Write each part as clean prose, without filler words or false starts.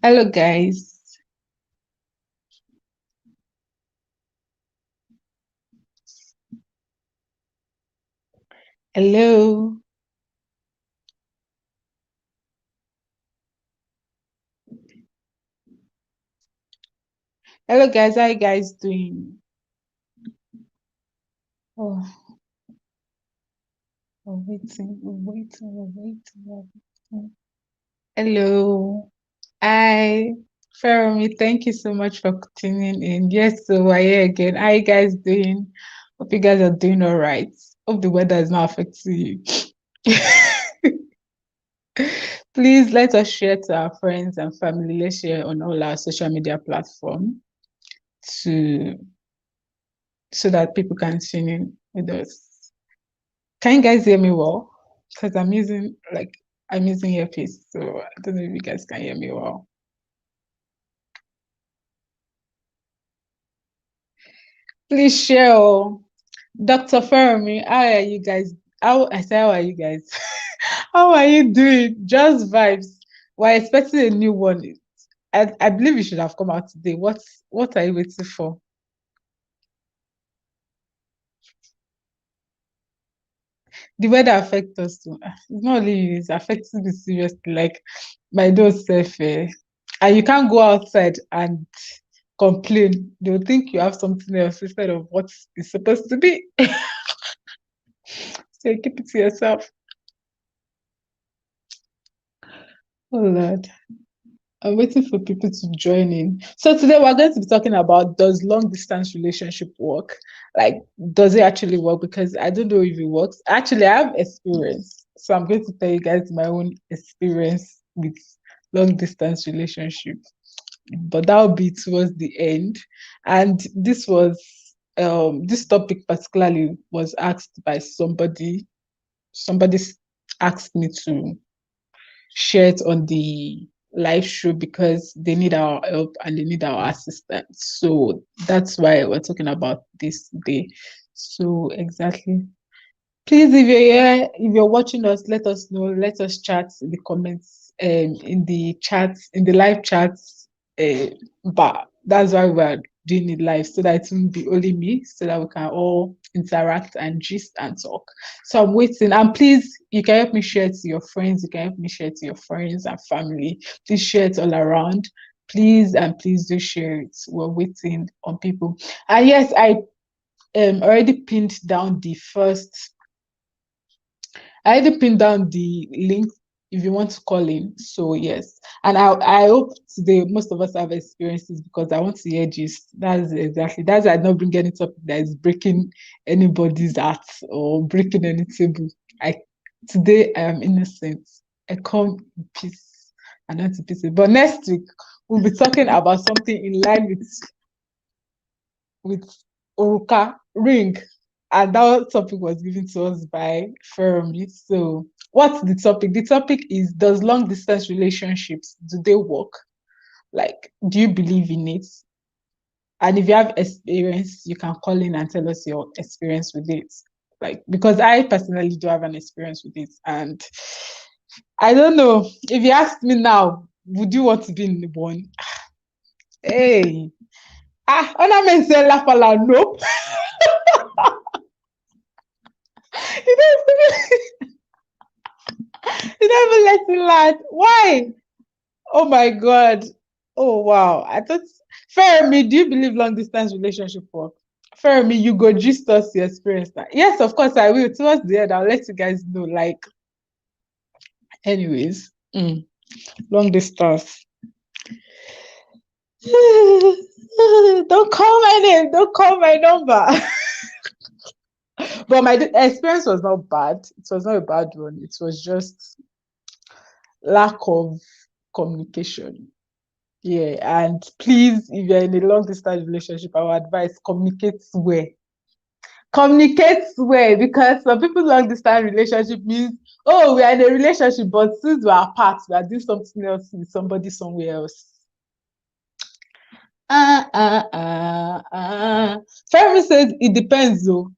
Hello, guys. Hello. Hello, guys. How you guys doing? Oh, we're waiting. Hello. Hi, Fermi. Thank you so much for tuning in. Yes, so we're here again. How you guys doing? Hope you guys are doing all right. Hope the weather is not affecting you. Please let us share to our friends and family. Let's share on all our social media platform to so that people can tune in with us. Can you guys hear me well? Because I'm using earpiece, so I don't know if you guys can hear me well. Please share. Dr. Fermi, how are you guys? How are you guys? How are you doing? Just vibes. We're expecting a new one. I believe it should have come out today. What are you waiting for? The weather affects us too. It's not only you, it's affecting me seriously. Like my dog self, and you can't go outside and complain. They'll think you have something else instead of what it's supposed to be. So keep it to yourself. Oh Lord. I'm waiting for people to join in. So today we're going to be talking about, does long distance relationship work? Like, does it actually work? Because I don't know if it works. Actually, I have experience. So I'm going to tell you guys my own experience with long distance relationship. But that'll be towards the end. And this topic particularly was asked by somebody. Somebody asked me to share it on the live show because they need our help and they need our assistance. So that's why we're talking about this today. So exactly. Please, if you're here, if you're watching us, let us know. Let us chat in the comments, in the chats, in the live chats. But that's why we're doing it live, so that it won't be only me, so that we can all interact and gist and talk. So I'm waiting. And please, you can help me share it to your friends. You can help me share it to your friends and family. Please share it all around. Please and please do share it. We're waiting on people. And yes, I already pinned down the first I already pinned down the link if you want to call in. So yes, and I hope today most of us have experiences because I want to hear this. That's why I not bring any topic that is breaking anybody's heart or breaking any table. I Today I am innocent. I come in peace and not in pieces. But next week we'll be talking about something in line with Oruka ring, and that topic was given to us by Fermi. So, what's the topic? The topic is: does long distance relationships do they work? Like, do you believe in it? And if you have experience, you can call in and tell us your experience with it. Like, because I personally do have an experience with it, and I don't know if you ask me now, would you want to be in the one? Hey, ornament say la pala, nope. You don't you never let me land. Why? Oh my God. Oh wow. I thought Fermi, do you believe long distance relationship work? Fermi, you go gist us your experience now. Yes, of course I will. Towards the end, I'll let you guys know. Like, anyways, long distance. Don't call my name. Don't call my number. But my experience was not bad. It was not a bad one. It was just lack of communication. Yeah, and please, if you're in a long distance relationship, our advice: communicate well. Communicate well, because some people long distance relationship means, oh, we are in a relationship, but since we are apart, we are doing something else with somebody somewhere else. Fermi said it depends though.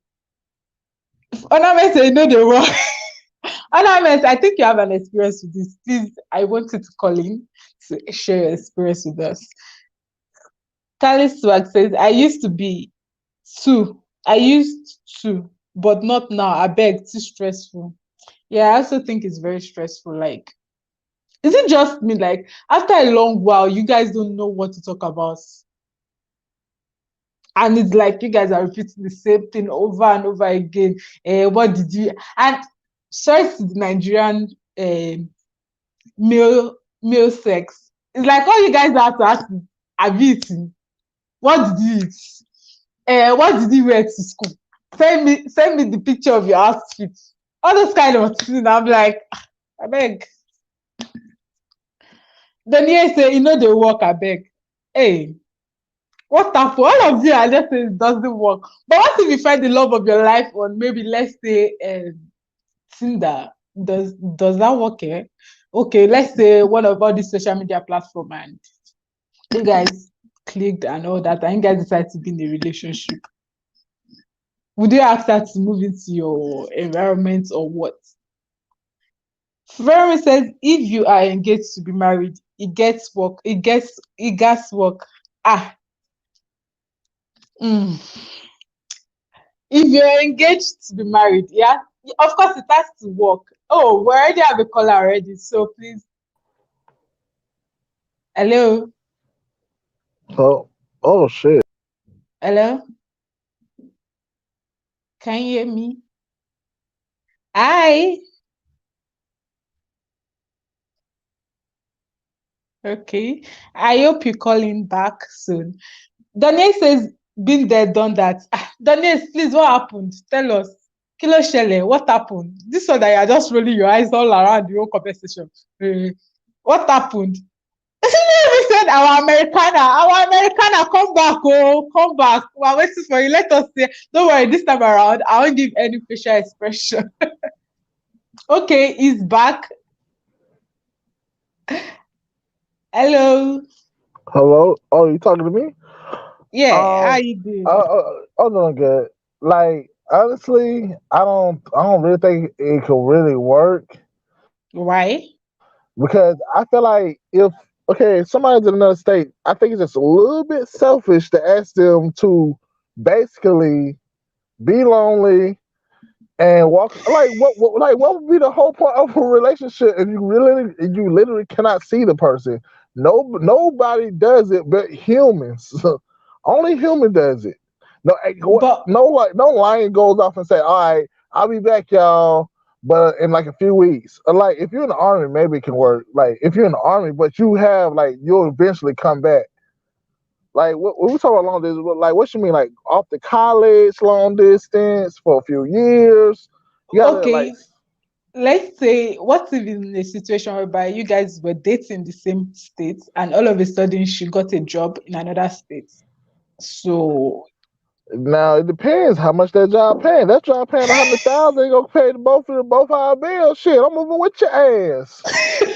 Oname say no, they work. Ornament, I think you have an experience with this. Please, I want you to call in to share your experience with us. Kali Swag says, I used to be two. I used to, but not now. I beg, too stressful. Yeah, I also think it's very stressful. Like, is it just me? Like, after a long while, you guys don't know what to talk about. And it's like you guys are repeating the same thing over and over again. What did you? And sorry to the Nigerian male sex. It's like all you guys have to ask is, have you eaten? What did you eat? What did you wear to school? Send me the picture of your outfit. All those kind of things. I'm like, I beg. Then you say, you know, they work, I beg. Hey, what happened? All of you are just saying it doesn't work. But what if you find the love of your life on maybe, let's say, Tinder? Does that work? Okay, let's say one of all these social media platforms, and you guys clicked and all that, and you guys decide to be in a relationship. Would you ask her to move into your environment or what? Veronica says, if you are engaged to be married, it gets work. It gets work. Ah. Mm. If you're engaged to be married, yeah, of course it has to work. Oh, we already have a caller already, so please. Hello. Oh shit. Hello. Can you hear me? Hi. Okay. I hope you're calling back soon. Daniel says, been there, done that. Daniel, please, what happened? Tell us. Kilo Shele, what happened? This one that you're just rolling your eyes all around the whole conversation. What happened? We said our Americana, come back, oh, come back. We're waiting for you. Let us see. Don't worry, this time around, I won't give any facial expression. Okay, he's back. Hello. Hello? Oh, you talking to me? Yeah, how Um, you doing? I'm doing good. Like honestly, I don't really think it could really work Why? because I feel like if okay, somebody's in another state, I think it's just a little bit selfish to ask them to basically be lonely and walk what would be the whole point of a relationship if you literally cannot see the person. Nobody does it but humans. Only human does it. No, But no lion goes off and say, all right, I'll be back, y'all, but in like a few weeks. Like if you're in the army, maybe it can work. Like if you're in the army, but you have like you'll eventually come back. Like what we talk about long distance, like what you mean, like off the college, long distance for a few years. You gotta like, okay, let's say, what if in a situation whereby you guys were dating the same state and all of a sudden she got a job in another state? So, now it depends how much that job paying. That job paying 100,000, they gonna pay the both our bills. Shit, I'm moving with your ass.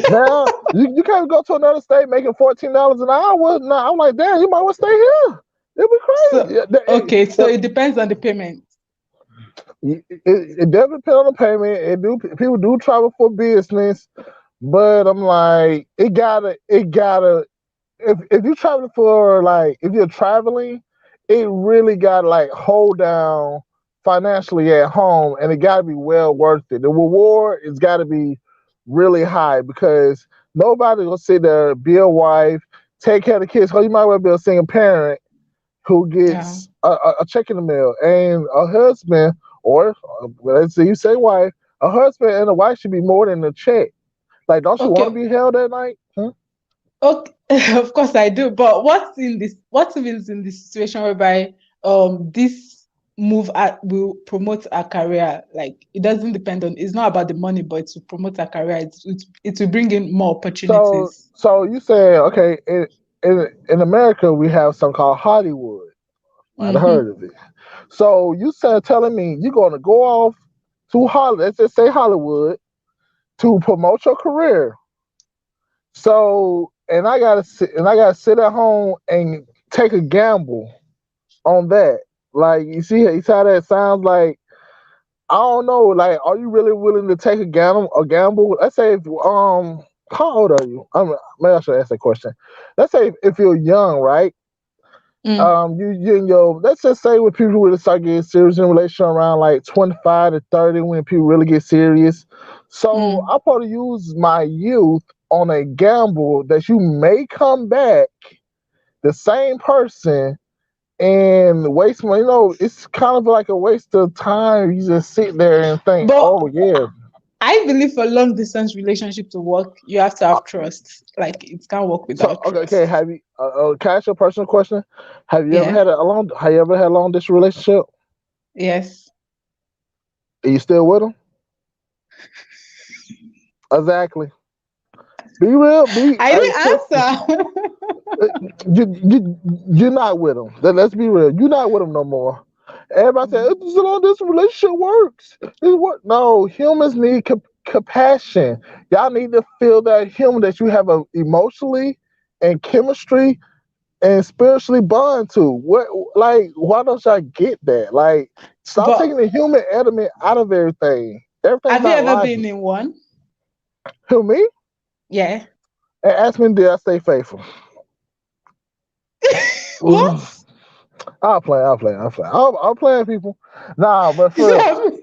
Now you can't go to another state making $14 an hour. Now I'm like, damn, you might want to stay here. It'd be crazy. so okay, so it depends on the payment. It does depend on the payment. It do people do travel for business, but I'm like, it gotta if you traveling for like if you're traveling, it really got to like hold down financially at home, and it got to be well worth it. The reward has got to be really high because nobody will sit there, be a wife, take care of the kids. So you might well be a single parent who Yeah. gets a check in the mail, and a husband or let's say you say wife, a husband and a wife should be more than a check. Like, don't you want to Okay. be held at night? Hmm? Okay. Of course I do. But what if it's in this situation whereby this will promote a career? Like it doesn't depend on, it's not about the money, but to promote a career. It will bring in more opportunities. So you say okay in America we have something called Hollywood. Might have Mm-hmm. heard of it. So you said telling me you're going to go off to Hollywood, let's just say Hollywood, to promote your career. So and I gotta sit at home and take a gamble on that. Like you see how that sounds like I don't know. Like, are you really willing to take a gamble? A gamble? Let's say if how old are you? Maybe I should ask that question. Let's say if you're young, right? Mm, You and your, let's just say when people really start getting serious in a relationship around like 25 to 30, when people really get serious. So mm. I probably use my youth on a gamble that you may come back the same person and waste my, it's kind of like a waste of time. You just sit there and think, But oh yeah. I believe for long distance relationship to work, you have to have trust. Like it can't work So without okay, trust. have you? Can I ask you a personal question? Have you ever Yeah. had a long? Have you ever had a long distance relationship? Yes. Are you still with them? Exactly. Be real. Be I so. didn't answer. You're not with them. Let's be real. You're not with them no more. Everybody said this long distance relationship works. It work. No, humans need compassion. Y'all need to feel that human that you have a emotionally and chemistry and spiritually bond to. What, like, why don't y'all get that? Like, stop But taking the human element out of everything. Everything's have you not ever been logic. in one? Who, me? Yeah. And ask me, did I stay faithful? What? I'll play people. Nah, but Is for that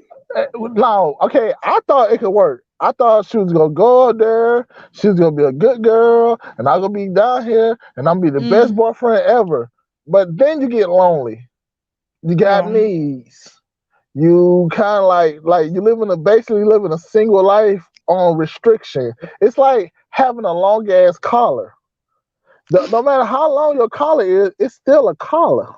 no, okay. I thought it could work. I thought she was gonna go out there. She was gonna be a good girl, and I'm gonna be down here, and I'm gonna be the best mm, boyfriend ever. But then you get lonely. You got wrong? needs. You kind of like you basically living a single life on restriction. It's like having a long ass collar. No matter how long your collar is, it's still a collar.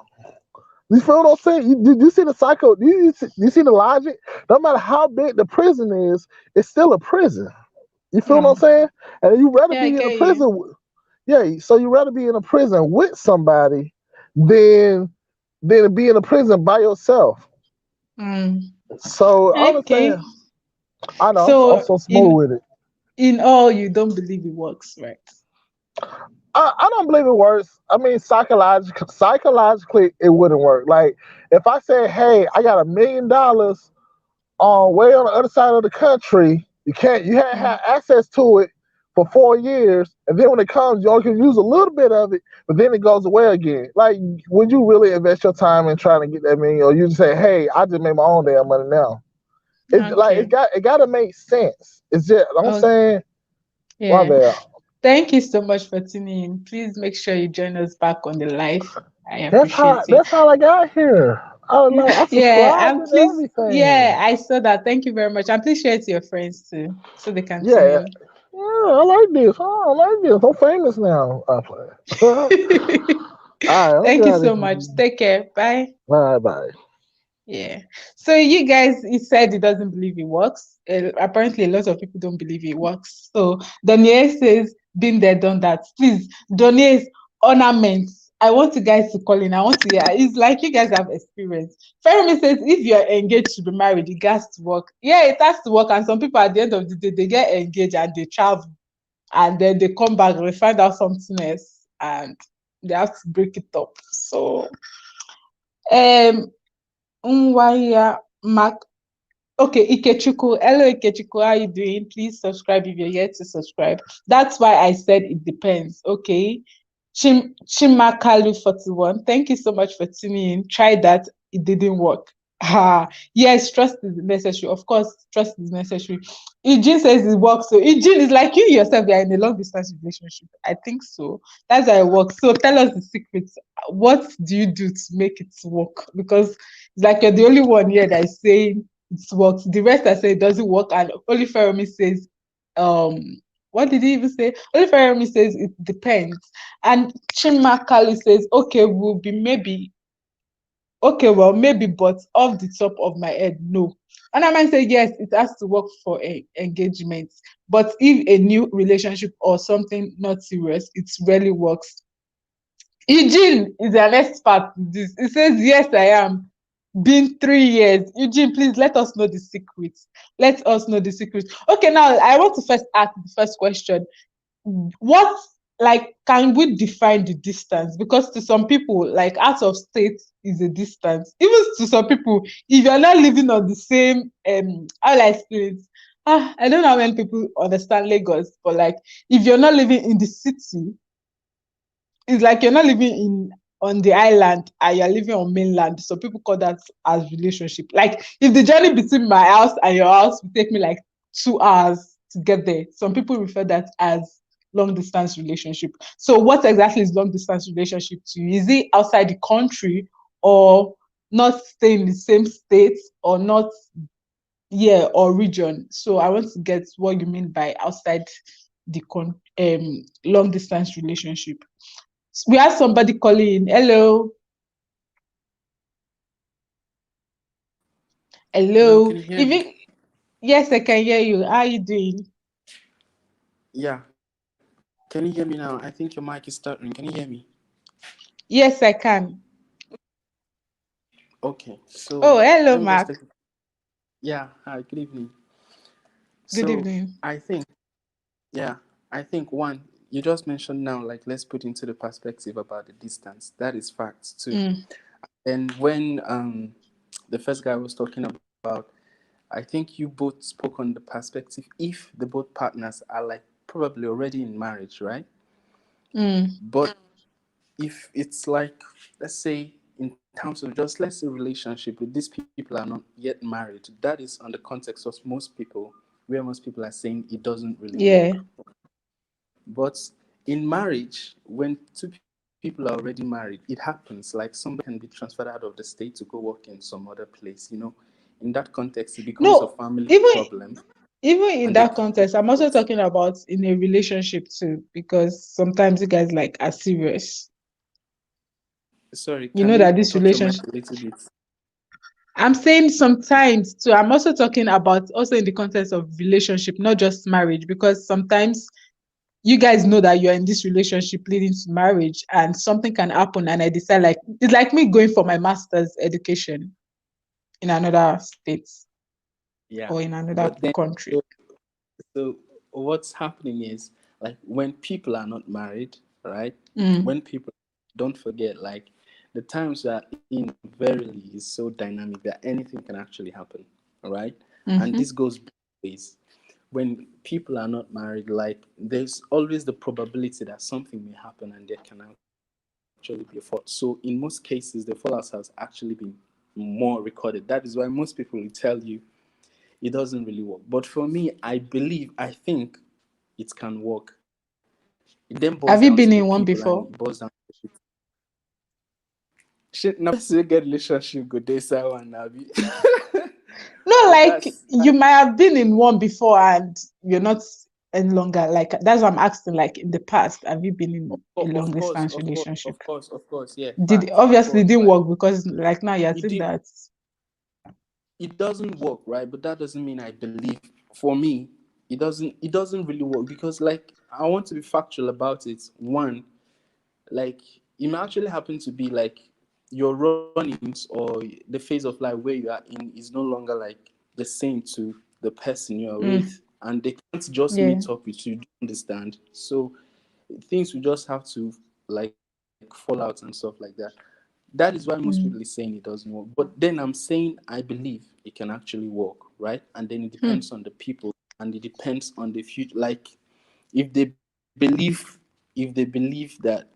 You feel what I'm saying? You see the psycho? You see the logic? No matter how big the prison is, it's still a prison. You feel what I'm Mm. saying? And you rather Yeah, I be in a get you. prison. Yeah, so you rather be in a prison with somebody than be in a prison by yourself. Mm. So I Okay. understand. I know I'm So so smooth with it. in all, you don't believe it works, right? I don't believe it works. I mean, psychologically, it wouldn't work. Like if I said, "Hey, I got $1 million on way on the other side of the country," you can't have Mm. access to it for 4 years, and then when it comes, you only can use a little bit of it, but then it goes away again. Like, would you really invest your time in trying to get that million, or you just say, "Hey, I just made my own damn money now"? It's like Okay. it got to make sense. It's just I'm Oh, saying, my yeah. bad. Thank you so much for tuning in. Please make sure you join us back on the live. I appreciate it. That's how I got here. I Yeah, subscribed and and please, yeah, everything. I saw that. Thank you very much. And please share it to your friends too, so they can tune Yeah, in. yeah, I like this. Oh, I like this. I'm famous now. I play. All right, I'm Thank you got it. so much. Take care. Bye. Bye bye. Yeah. So you guys, he said he doesn't believe it works. Apparently, a lot of people don't believe it works. So Daniel says, "Been there, done that." Please, Daniel's ornaments. I want you guys to call in. I want to hear. It's like you guys have experience. Fermi says, "If you're engaged to be married, it has to work." Yeah, it has to work. And some people, at the end of the day, they get engaged and they travel, and then they come back, they find out something else, and they have to break it up. So, um, Nwaya Mac. Okay, Ikechukwu. Hello, Ikechukwu. How you doing? Please subscribe if you're yet to subscribe. That's why I said it depends. Okay. Chimakalu41. Thank you so much for tuning in. Try that. It didn't work. Yes, trust is necessary. Of course, trust is necessary. Eugene says it works. So Eugene is like you yourself. You are in a long distance relationship. I think so. That's how it works. So tell us the secrets. What do you do to make it work? Because it's like you're the only one here that is saying it works. The rest are saying it doesn't work. And only Fermi says, what did he even say? Only Fermi says it depends. And Chimakalu says, okay, will be maybe, okay, well, maybe, but off the top of my head, no. And I might say, yes, it has to work for engagement. But if a new relationship or something not serious, it really works. Eugene is an expert in this. He says, yes, I am. Been 3 years. Eugene, please let us know the secrets. Let us know the secrets. Okay, now I want to first ask the first question. What, like, can we define the distance? Because to some people, like, out of state is a distance. Even to some people, if you're not living on the same how will I explain it? I don't know how many people understand Lagos, but like if you're not living in the city, it's like you're not living in on the island and you're living on mainland. So people call that as relationship. Like if the journey between my house and your house would take me like 2 hours to get there, some people refer that as long distance relationship. So what exactly is long distance relationship to you? Is it outside the country or not staying in the same state or not, yeah, or region? So I want to get what you mean by outside the long distance relationship. We have somebody calling in. Hello. Hello, can Hello. you hear If me? you, yes, I can hear you. How are you doing? Yeah. Can you hear me now? I think your mic is stuttering. Can you hear me? Yes, I can. Okay. Oh, So hello, let me just Mark. take. Yeah. Hi. Good evening. Good So evening. I think, yeah, I think one, you just mentioned now, like, let's put into the perspective about the distance. That is facts too. Mm, And when the first guy was talking about, I think you both spoke on the perspective if the both partners are like probably already in marriage, right? mm, But if it's like, let's say, in terms of just, let's say, relationship with these people are not yet married, that is on the context of most people, where most people are saying it doesn't really work. yeah. But in marriage, when two people are already married, it happens. Like somebody can be transferred out of the state to go work in some other place. In that context, it becomes a No, family even problem, even and in they that can't context, I'm also divorce. talking about in a relationship too, because sometimes you guys like are serious. Sorry, You can know you that this touch your mic relationship. a little bit? I'm saying sometimes too. I'm also talking about also in the context of relationship, not just marriage, because sometimes you guys know that you're in this relationship leading to marriage and something can happen and I decide like it's like me going for my master's education in another state Yeah, or in another but then, country. so, so what's happening is, like, when people are not married, right? Mm, When people, don't forget, like, the times we are in verily is so dynamic that anything can actually happen, all right? And this mm-hmm, goes both ways. When people are not married, like, there's always the probability that something may happen and there can actually be a fault. So in most cases, the fallout has actually been more recorded. That is why most people will tell you it doesn't really work. But for me, I think it can work. It then boils down to the have you people been and in it one boils down before? to shit. Now, person get relationship good day, so one now be. No, But like you might have been in one before and you're not any longer like that's what I'm asking. Like in the past, have you been in a long of course, distance relationship? yeah, Did facts, of obviously it course. didn't Like, work because like now you're it saying did, that. it doesn't work, right? But that doesn't mean I believe. For me, it doesn't really work because, like, I want to be factual about it. One, like, it may actually happen to be like your run-ins or the phase of life where you are in is no longer like the same to the person you are with, Mm, and they can't just yeah. meet up with you. Do you understand? So things will just have to, like, fall out and stuff like that. That is why most people is Mm, saying it doesn't work. But then I'm saying I believe it can actually work, right? And then it depends mm, on the people and it depends on the future. Like, if they believe that,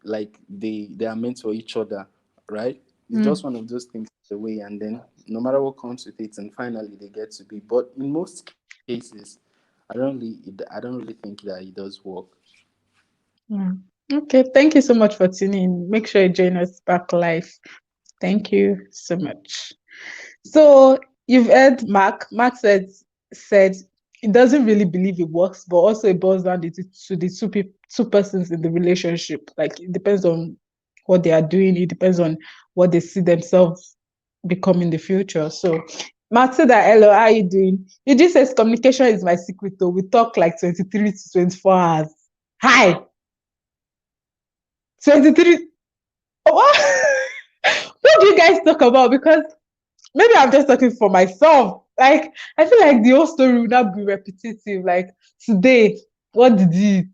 like, they are meant for each other, right? It's just one mm, of those things the way, and then no matter what comes with it, and finally they get to be. But in most cases, I don't really think that it does work. mm. Okay, thank you so much for tuning in. Make sure you join us back live. Thank you so much. So you've heard Mark. Mark said he doesn't really believe it works, but also it boils down to the two persons in the relationship. Like it depends on what they are doing. It depends on what they see themselves become in the future. So Mark said that, hello, how are you doing? He just says communication is my secret. Though we talk like 23 to 24 hours. Hi, 23. What? What do you guys talk about? Because maybe I'm just talking for myself. Like, I feel like the whole story would not be repetitive. Like, today, what did you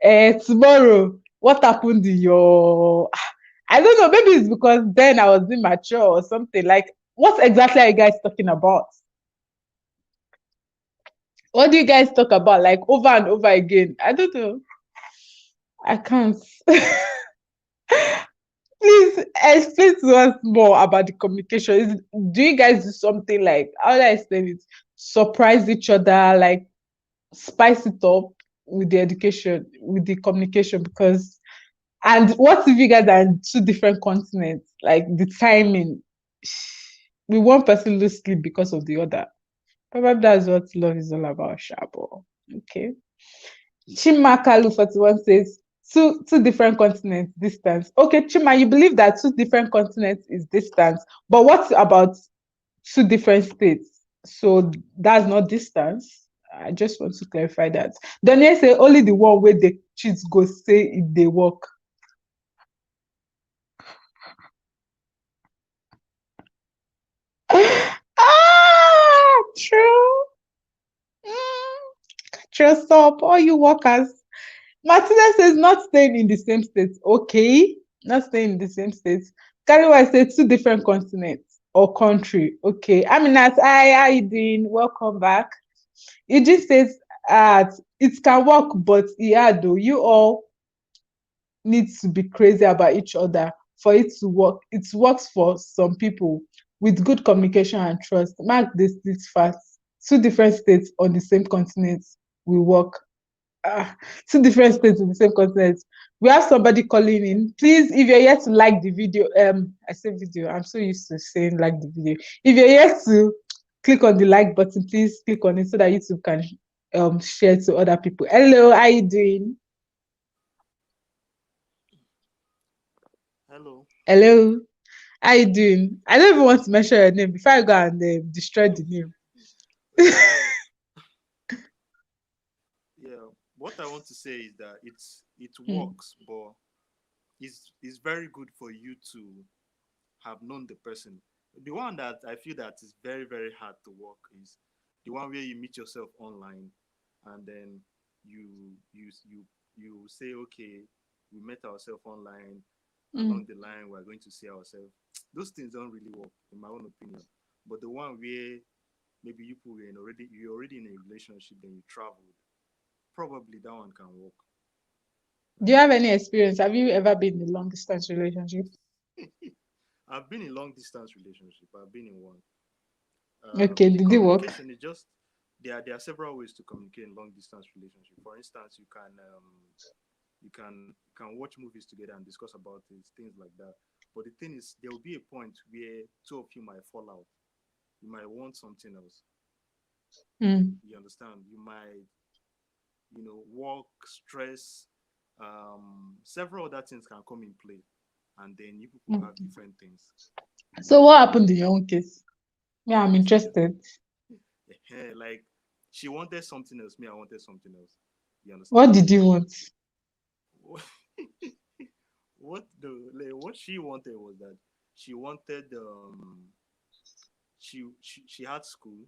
eat? Tomorrow, what happened in your. I don't know, maybe it's because then I was immature or something. Like, what exactly are you guys talking about? What do you guys talk about like over and over again? I don't know. I can't. Please explain to us more about the communication. Do you guys do something like, how do I explain it? Surprise each other, like spice it up with the education, with the communication? Because, and what if you guys are in two different continents? Like the timing, we one person lose sleep because of the other. Probably that's what love is all about, Shabo. Okay. Chimakalu 41 says two different continents distance. Okay, Chima, you believe that two different continents is distance, but what about two different states? So that's not distance. I just want to clarify that. Daniel say only the one where the cheats go say if they work. Ah, true. Trust up, all you workers. Martina says not staying in the same state. Okay, not staying in the same state. Kariwa says two different continents or country. Okay. Aminat, hi, how you doing? Welcome back. Eugene says it can work, but yeah, though you all need to be crazy about each other for it to work. It works for some people with good communication and trust. Mark this fast. Two different states on the same continent will work. Two different states in the same continent. We have somebody calling in. Please, if you're here to like the video, I say video. I'm so used to saying like the video. If you're here to click on the like button, please click on it so that YouTube can share to other people. Hello, how you doing? Hello. Hello, how you doing? I don't even want to mention your name before I go and destroy the name. Uh, yeah. What I want to say is that it works, but it's very good for you to have known the person. The one that I feel that is very very hard to work is the one where you meet yourself online, and then you you say, okay, we met ourselves online. Along Mm. the line, we're going to see ourselves. Those things don't really work, in my own opinion. But the one where maybe you're already in a relationship, then you traveled, probably that one can work. Do you have any experience? Have you ever been in a long distance relationship? I've been in long distance relationship. I've been in one. Okay, The did it work? communication is just there are several ways to communicate in long distance relationship. For instance, you can watch movies together and discuss about it, things like that. But the thing is, there will be a point where two of you might fall out. You might want something else. Mm. You understand? You might, work, stress, several other things can come in play, and then you people have Mm. different things. So what happened in your own case? Yeah, I'm interested. Like she wanted something else, me I wanted something else. You What understand? did you want? What she wanted was that she wanted she had school.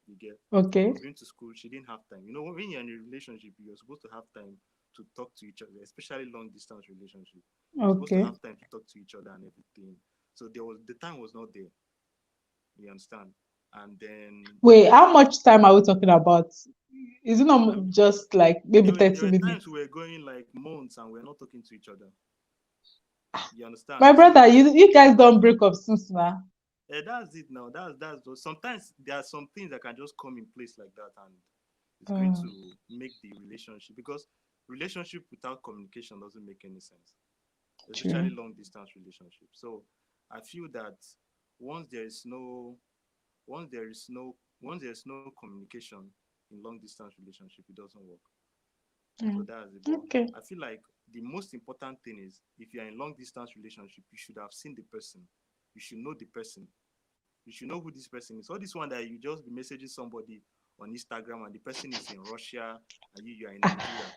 You get, she Okay, was going to school. She didn't have time. When you're in a relationship, you're supposed to have time to talk to each other, especially long distance relationship. You're supposed to okay. have time to talk to each other and everything. So the time was not there. You understand? And then Wait, how much time are we talking about? Is it not uh, just like maybe there 30 were minutes? times we were going like months and we're not talking to each other. You My understand? brother, you guys don't break up since now. That's it now. Sometimes there are some things that can just come in place like that, and it's going Mm. to make the relationship, because relationship without communication doesn't make any sense, especially True. long distance relationship. So I feel that once there is no once there is no once there is no communication in long distance relationship, it doesn't work. So Mm. that's it. But Okay. I feel like the most important thing is, if you're in long distance relationship, you should have seen the person. You should know the person. You should know who this person is. All this one that you just be messaging somebody on Instagram and the person is in Russia and you are in Nigeria.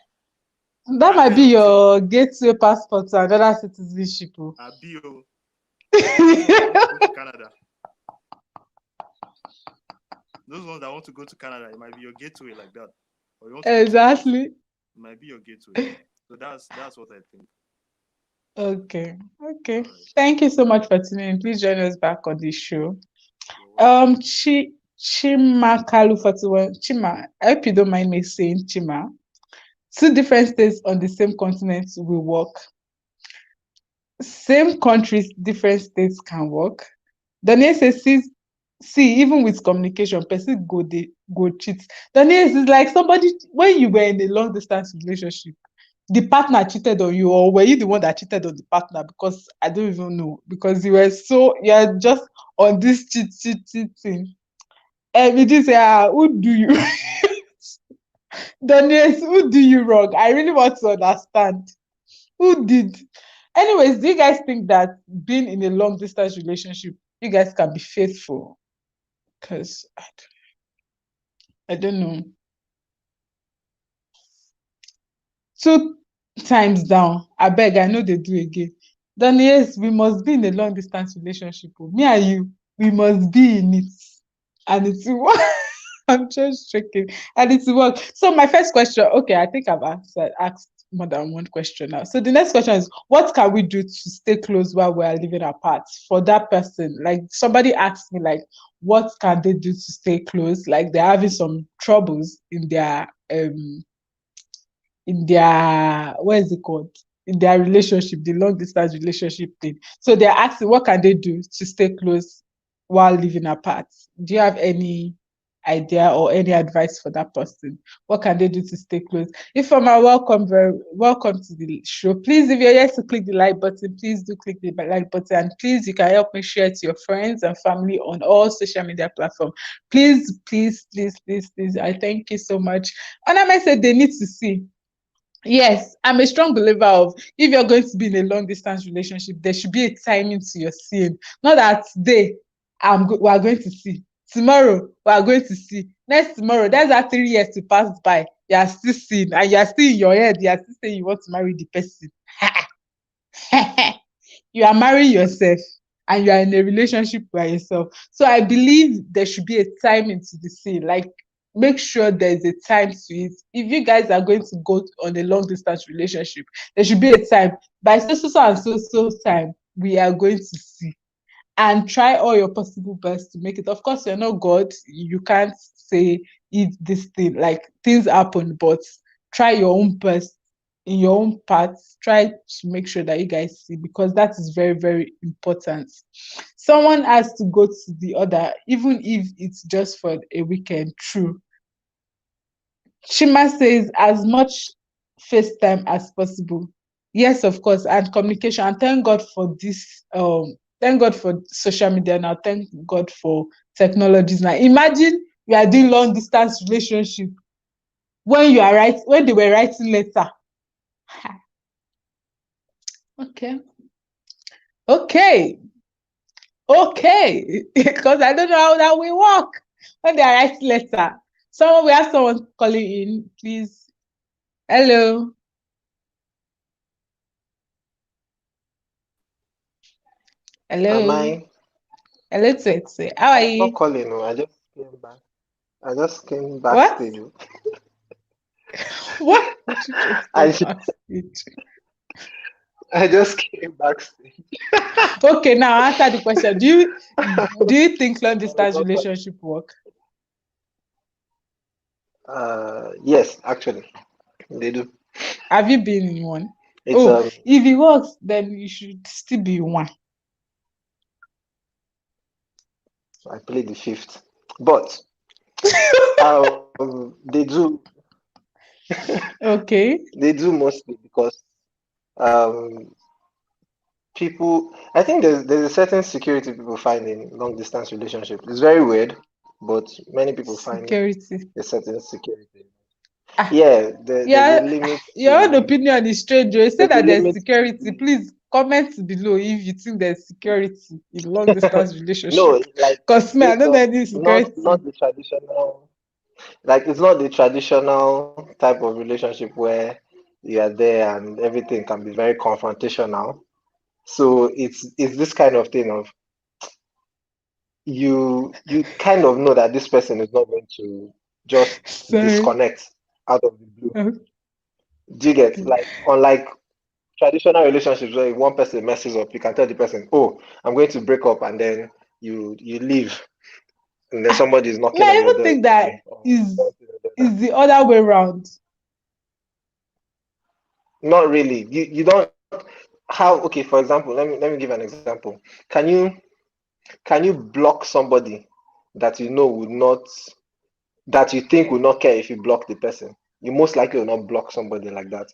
That That might kind be of thing. your gateway passport to another citizenship. Oh. Bio, those ones that want to go to Canada. Those ones that want to go to Canada, it might be your gateway like that. Or you want to go to US, Exactly. it might be your gateway. So that's what I think. Okay. Okay. All right. Thank you so much for tuning in. Please join us back on the show. You're welcome. Chimakalu 41. Chima, I hope you don't mind me saying Chima. Two different states on the same continent will work. Same countries, different states can work. Daniel says, see, even with communication, person go cheat. Daniel is like somebody when you were in a long distance relationship, the partner cheated on you, or were you the one that cheated on the partner? Because I don't even know. Because you're just on this cheating. And you just say, who do you? Daniel, who do you wrong? I really want to understand. Who did? Anyways, do you guys think that being in a long distance relationship, you guys can be faithful? Because I don't know. 2 times down. I beg, I know they do again. Then yes, we must be in a long distance relationship. Me and you, we must be in it. And it's work. I'm just joking. And it's work. So my first question, okay, I think I've asked more than one question now. So the next question is, what can we do to stay close while we're living apart for that person? Like somebody asked me, like, what can they do to stay close? Like they're having some troubles in their what is it called, in their relationship, the long distance relationship thing. So they're asking what can they do to stay close while living apart. Do you have any idea or any advice for that person? What can they do to stay close? If I'm very welcome to the show. Please, if you're here to click the like button, please do click the like button, and please you can help me share to your friends and family on all social media platforms. Please, please, please, please, please. I thank you so much. And I might say they need to see. Yes, I'm a strong believer of if you're going to be in a long distance relationship, there should be a timing to your seeing. Not that today we are going to see. Tomorrow we are going to see. Next tomorrow, that's that 3 years to pass by. You are still seeing and you are still in your head. You are still saying you want to marry the person. You are marrying yourself and you are in a relationship by yourself. So I believe there should be a time into the scene. Like make sure there's a time to it. If you guys are going to go on a long distance relationship, there should be a time. By so and so time, we are going to see, and try all your possible best to make it. Of course, you're not God. You can't say if this thing, like things happen, but try your own best in your own parts. Try to make sure that you guys see, because that is very, very important. Someone has to go to the other, even if it's just for a weekend. True. Shima says as much FaceTime as possible. Yes, of course, and communication. And thank God for this. Thank God for social media now. Thank God for technologies now. Imagine you are doing long distance relationship when they were writing letter. Okay, okay, okay. Because I don't know how that will work when they are writing letter. We have someone calling in, please. Hello. Am Hello. I? Hello, Tsetse. How are I'm not you? calling. No, I just came back. I just came What? backstage. Oh. What did you just I came ju- backstage? I just came backstage. Okay, now answer the question. Do you think long I was distance not calling. relationship work? Yes, actually, they do. Have you been in one? It's Oh, if it works, then you should still be in one. I played the fifth, but they do. Okay. They do mostly because um people. I think there's a certain security people find in long distance relationship. It's very weird, but many people find Security. a certain security. Ah, Yeah, there's a yeah. limit Your own to opinion is strange. You say there's a that there's limit security. to Please comment below if you think there's security in long distance no, relationship. like Because me, I based don't know on any not security. the traditional like it's not the traditional type of relationship where you are there and everything can be very confrontational. So it's this kind of thing of you kind of know that this person is not going to just Sorry. disconnect out of the blue. Okay. Do you get like unlike traditional relationships where if one person messes up, you can tell the person, "Oh, I'm going to break up," and then you leave, and then somebody is Me, knocking on I your even door think that again. Or is something like that. is the other way around. Not really. You don't. How? Okay, for example, let me give an example. Can you block somebody that you know would not that you think will not care if you block the person? You most likely will not block somebody like that.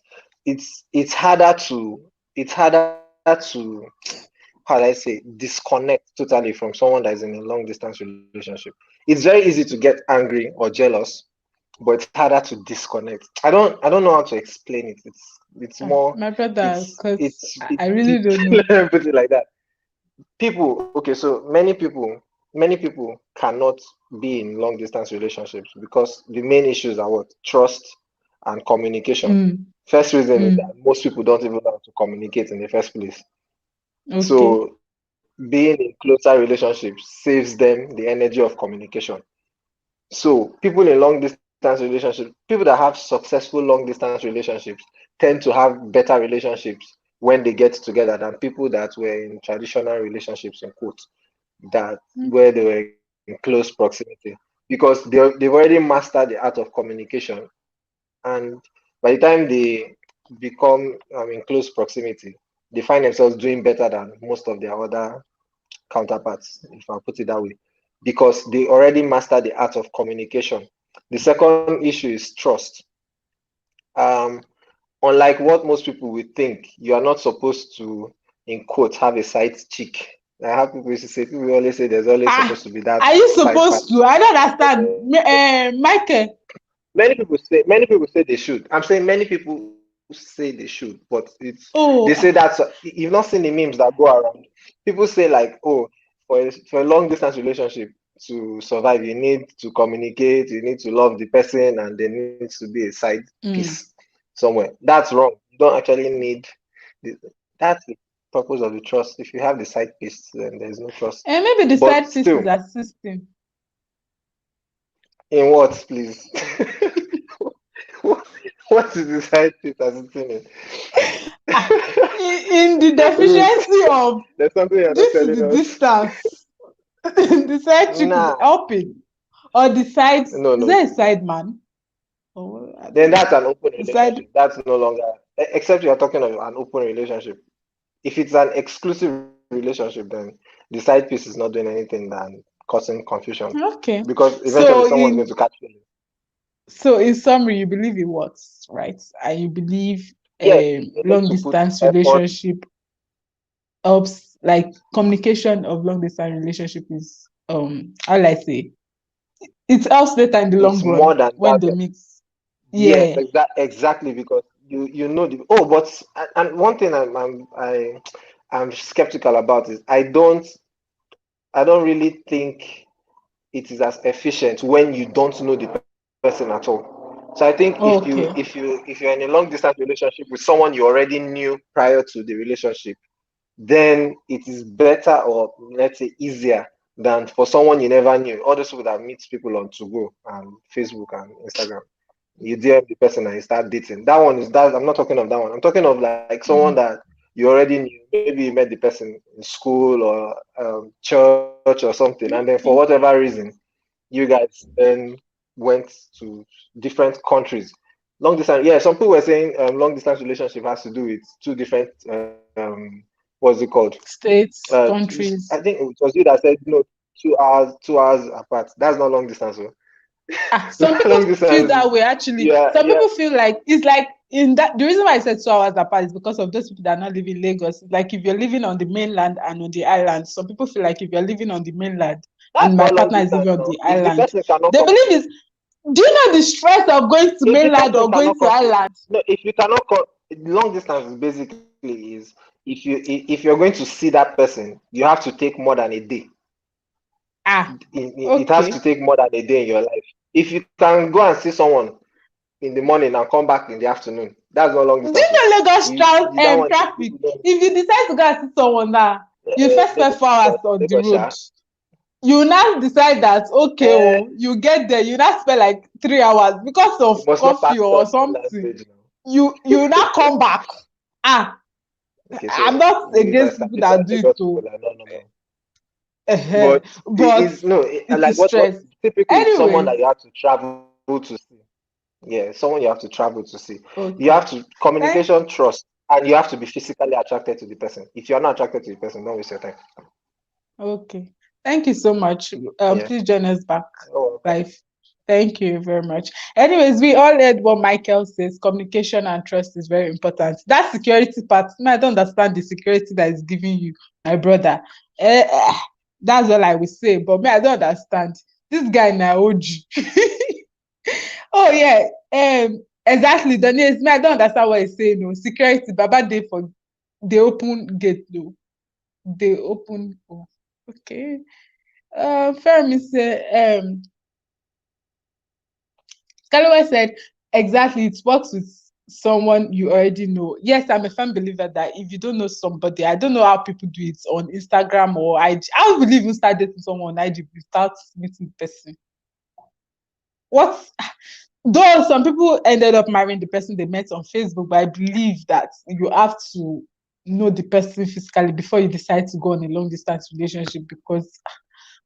It's harder to how do I say disconnect totally from someone that is in a long distance relationship. It's very easy to get angry or jealous, but it's harder to disconnect. I don't know how to explain it. It's more My brother, because it's I really deep. don't know. Let me put it like that. People, okay, so many people cannot be in long distance relationships because the main issues are what? Trust and communication. Mm, First reason is that mm, most people don't even know how to communicate in the first place. okay. So being in closer relationships saves them the energy of communication. So people in long distance relationships, people that have successful long distance relationships tend to have better relationships when they get together than people that were in traditional relationships in quotes, that Mm, where they were in close proximity, because they've already mastered the art of communication, and by the time they become in close proximity, they find themselves doing better than most of their other counterparts, if I put it that way, because they already mastered the art of communication. The second issue is trust. Um, Unlike what most people would think, you are not supposed to, in quotes, have a side chick. I have people used to say, people always say there's always Ah, supposed to be that are you side supposed party. to? I don't understand. Uh, Michael. many people say they should. I'm saying many people say they should, but they say that Oh, you've not seen the memes that go around. People say like, oh, for a long distance relationship to survive, you need to communicate, you need to love the person, and there needs to be a side piece mm. somewhere. That's wrong. You don't actually need the, that's the purpose of the trust. If you have the side piece, then there's no trust. And maybe the But side piece still, is assisting. in what, please? what, what is the side piece as it's in it? Ah, in the Ruth, deficiency of there's something you're due not to the telling us. distance, the side chick is Nah, helping, or the side no, is no, there a no. side man? Oh, I Then don't know. that's an open The side. relationship. That's no longer, except you're talking of an open relationship. If it's an exclusive relationship, then the side piece is not doing anything than causing confusion, Okay. because eventually So someone's going to in catch feelings. in summary, you believe it works, right? And you believe Yes, you need long to put distance effort. relationship helps, like communication of long distance relationship is how will I say, it helps later in the long It's more run than when that. they mix. Yes, Yeah. exactly, because you know the, oh, but and one thing I'm skeptical about is I don't really think it is as efficient when you don't know the person at all. So I think Okay. if you're in a long distance relationship with someone you already knew prior to the relationship, then it is better, or let's say easier, than for someone you never knew. All those people that meet people on To Go and Facebook and Instagram. You DM the person and you start dating. That one is that. I'm not talking of that one. I'm talking of like someone Mm. that you already knew. Maybe you met the person in school or church or something, and then for whatever Okay. reason, you guys then went to different countries. Long distance, yeah. Some people were saying long distance relationship has to do with two different what's it called? States, I think countries. it was you that said no, 2 hours apart. That's not long distance. Oh. Some people Long feel distance, that way actually. yeah, Some yeah. people feel like it's like in that the reason why I said 2 hours apart is because of those people that are not living in Lagos. Like if you're living on the mainland and on the island, some people feel like if you're living on the mainland and That's my not long partner is distance living on now. the If the island, person cannot they come believe to, is, do you know the stress of going to if the mainland person or going cannot to come to, island? no, if you cannot come, long distance basically is if you're going to see that person, you have to take more than a day. Ah, It has to okay. take more than a day in your life. If you can go and see someone in the morning and come back in the afternoon, that's not long Do distance. you So know Lagos that one, traffic? If you decide to go and see someone now, you first spend 4 hours on the Lagos, road. You now decide that okay, uh, oh, you get there, you now spend like 3 hours because you of must not pass coffee or such something. language now. You now come back. Ah, Okay, I'm so not you against people establish that that do it Lagos people too. are no, no, no. But it But is no, it like is what stress. typically it's someone Anyways, that you have to travel to see. Yeah, someone you have to travel to see. You have okay. to Thank communication, trust, and you have to be physically attracted to the person. If you're not attracted to the person, don't waste your time. okay. Thank you so much. Yeah. Please join us back Oh, welcome. live. Thank you very much. Anyways, we all heard what Michael says. Communication and trust is very important. That security part, I don't understand the security that is giving you, my brother. That's all I will say. But me, I don't understand. This guy now OG. Oh yeah. Exactly. Daniel, me, I don't understand what he's saying. No security. Baba day for the open gate though. They open. Oh, okay. Fermi say, Scalaway said, exactly, it works with someone you already know. Yes, I'm a firm believer that if you don't know somebody, I don't know how people do it on Instagram or IG. I would even start dating someone on IG without meeting the person. What? Though some people ended up marrying the person they met on Facebook, but I believe that you have to know the person physically before you decide to go on a long distance relationship because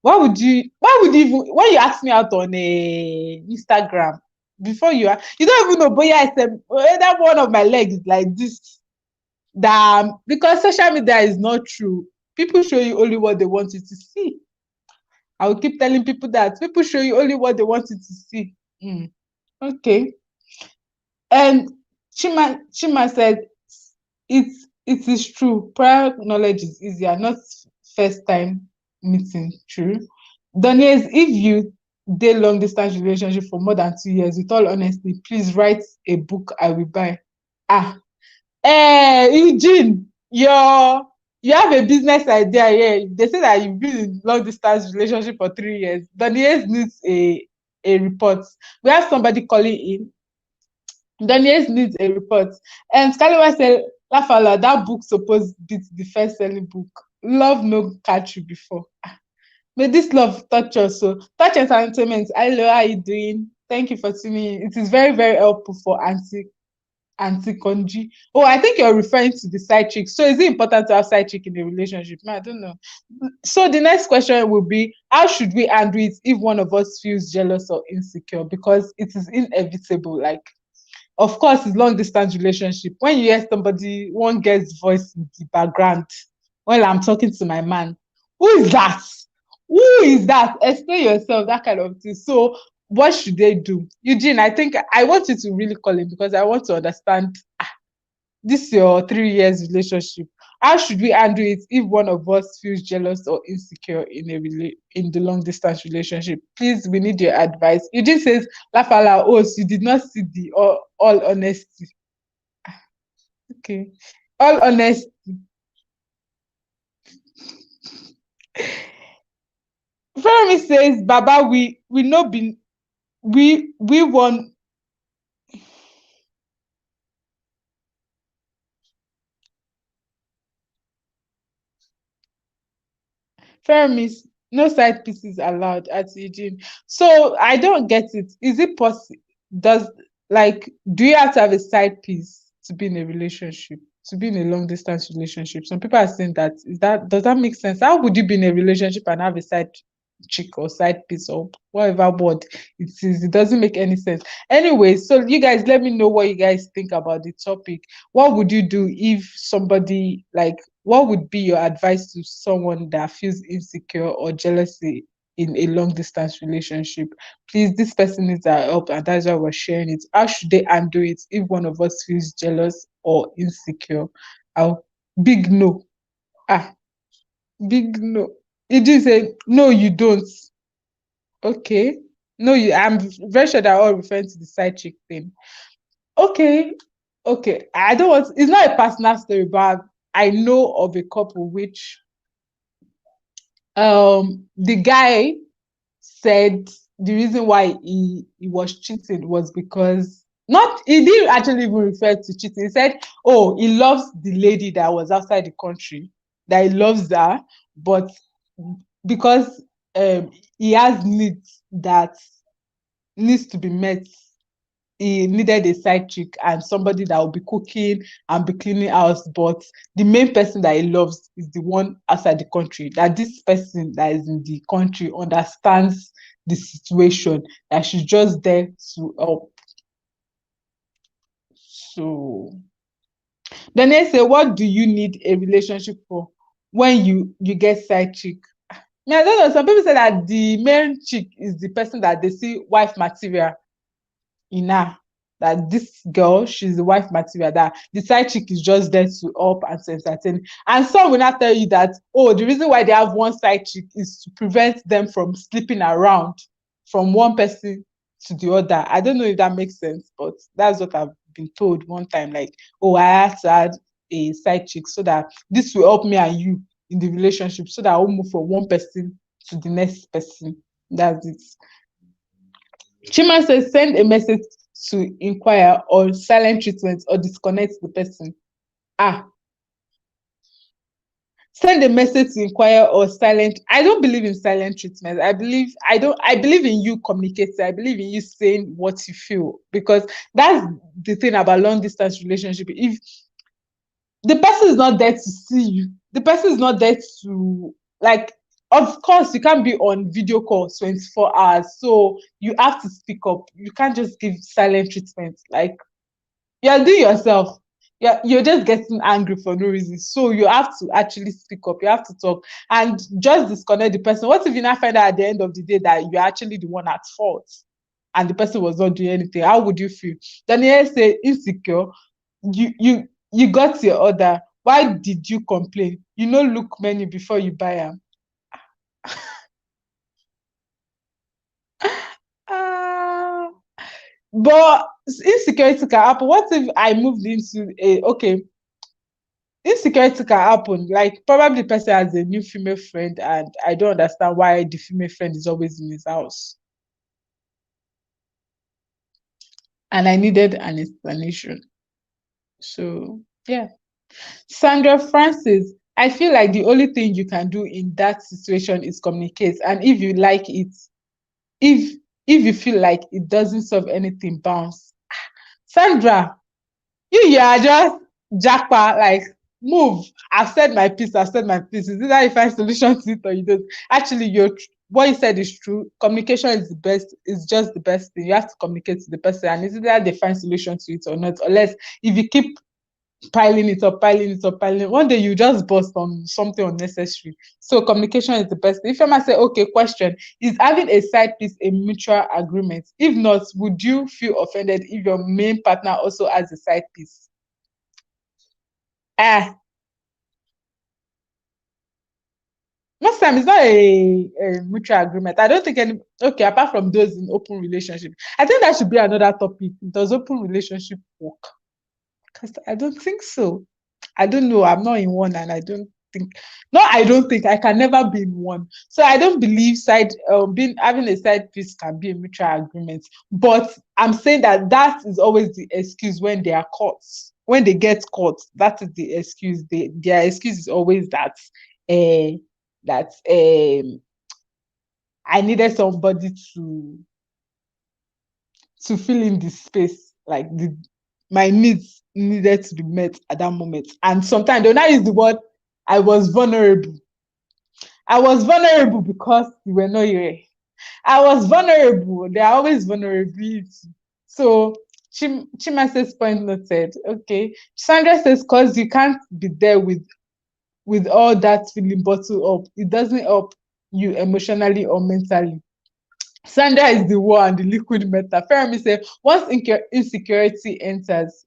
why would you even when you ask me out on a Instagram before you don't even know but I said that one of my legs is like this that because social media is not true. People show you only what they want you to see. I will keep telling people that people show you only what they want you to see. Okay. And Chima said it is true. Prior knowledge is easier, not first time meeting. True. Daniel, if you dey long distance relationship for more than 2 years, with all honesty, please write a book I will buy. Ah, Eugene, you have a business idea here. They say that you've been in long distance relationship for 3 years. Daniel needs a report. We have somebody calling in. Daniels needs a report. And Scalaway said, Lafala, that book supposed beat the first selling book. Love no catch you before. May this love touch us. So, touch entertainment. Hello, how are you doing? Thank you for tuning in. It is very, very helpful for anti-conji. Oh, I think you're referring to the side chick. So, is it important to have side chick in a relationship? No, I don't know. So, the next question will be how should we handle it if one of us feels jealous or insecure? Because it is inevitable. Like, of course, it's long distance relationship. When you hear somebody, one gets voice in the background while I'm talking to my man, who is that? Who is that? Explain yourself, that kind of thing. So, what should they do? Eugene, I think I want you to really call him because I want to understand this your 3 years relationship. How should we handle it if one of us feels jealous or insecure in the long distance relationship? Please, we need your advice. Eugene says, Lafala, oh, so you did not see the all honesty. Okay. All honesty. Fermi says, Baba, we no be we want Fermis, no side pieces allowed at Eugene. So I don't get it. Is it possible? Does do you have to have a side piece to be in a relationship, to be in a long distance relationship? Some people are saying that does that make sense? How would you be in a relationship and have a side chick or side piece or whatever word it is? It doesn't make any sense. Anyway, so you guys let me know what you guys think about the topic. What would you do if somebody what would be your advice to someone that feels insecure or jealousy in a long distance relationship? Please, this person needs our help, and that's why we're sharing it. How should they undo it if one of us feels jealous or insecure? I'll big no. Ah, big no. It just say no, you don't. Okay. No, I'm very sure they're all referring to the side chick thing. Okay. Okay. I don't want it's not a personal story, but I know of a couple which the guy said the reason why he was cheating was because not he didn't actually even refer to cheating. He said, oh, he loves the lady that was outside the country, that he loves her, but because he has needs that needs to be met he needed a side chick and somebody that will be cooking and be cleaning house, but the main person that he loves is the one outside the country. That this person that is in the country understands the situation, that she's just there to help. So then they say, what do you need a relationship for when you get side chick? I don't know. Some people say that the main chick is the person that they see wife material in her. That this girl, she's the wife material, that the side chick is just there to help and to entertain. And some will not tell you that, oh, the reason why they have one side chick is to prevent them from sleeping around from one person to the other. I don't know if that makes sense, but that's what I've been told one time. Like, oh, I have to add a side chick so that this will help me and you in the relationship, so that I will move from one person to the next person. That's it. Chima says, send a message to inquire or silent treatment or disconnect the person. Send a message to inquire or silent. I don't believe in silent treatment. I believe in you communicating. I believe in you saying what you feel, because that's the thing about long distance relationship. If the person is not there to see you, the person is not there to, like, of course you can't be on video call 24 hours, so you have to speak up. You can't just give silent treatment. Like, you're doing yourself. You're just getting angry for no reason. So you have to actually speak up. You have to talk and just disconnect the person. What if you now find out at the end of the day that you're actually the one at fault and the person was not doing anything? How would you feel? Daniel say, insecure. You got your order. Why did you complain? You know, look many before you buy them. But insecurity can happen. What if I moved into a, okay, insecurity can happen. Like, probably the person has a new female friend and I don't understand why the female friend is always in his house. And I needed an explanation. So, yeah. Sandra Francis, I feel like the only thing you can do in that situation is communicate. And if you like it, if you feel like it doesn't solve anything, bounce. Sandra, you are just jackpot, like, move. I've said my piece. Is either you find solution to it or you don't. Actually, what you said is true. Communication is the best, is just the best thing. You have to communicate to the person, and it's either they find solution to it or not. Unless if you keep piling it up, one day you just burst on something unnecessary. So communication is the best. If I might say, okay, question, is having a side piece a mutual agreement? If not, would you feel offended if your main partner also has a side piece? Most time it's not a mutual agreement. I don't think any, okay, apart from those in open relationship. I think that should be another topic. Does open relationship work? Because I don't think so. I don't know. I'm not in one, and I don't think. No, I don't think I can never be in one. So I don't believe having a side piece can be a mutual agreement. But I'm saying that is always the excuse when they are caught. When they get caught, that is the excuse. Their excuse is always that. I needed somebody to fill in the space, like my needs needed to be met at that moment. And sometimes they'll not use the word, I was vulnerable. I was vulnerable because you were not here. I was vulnerable. There are always vulnerability. So Chima says, point noted. Okay. Sandra says, because you can't be there with all that feeling bottled up. It doesn't help you emotionally or mentally. Sandra is the one, the liquid metal. Fermi said, once insecurity enters,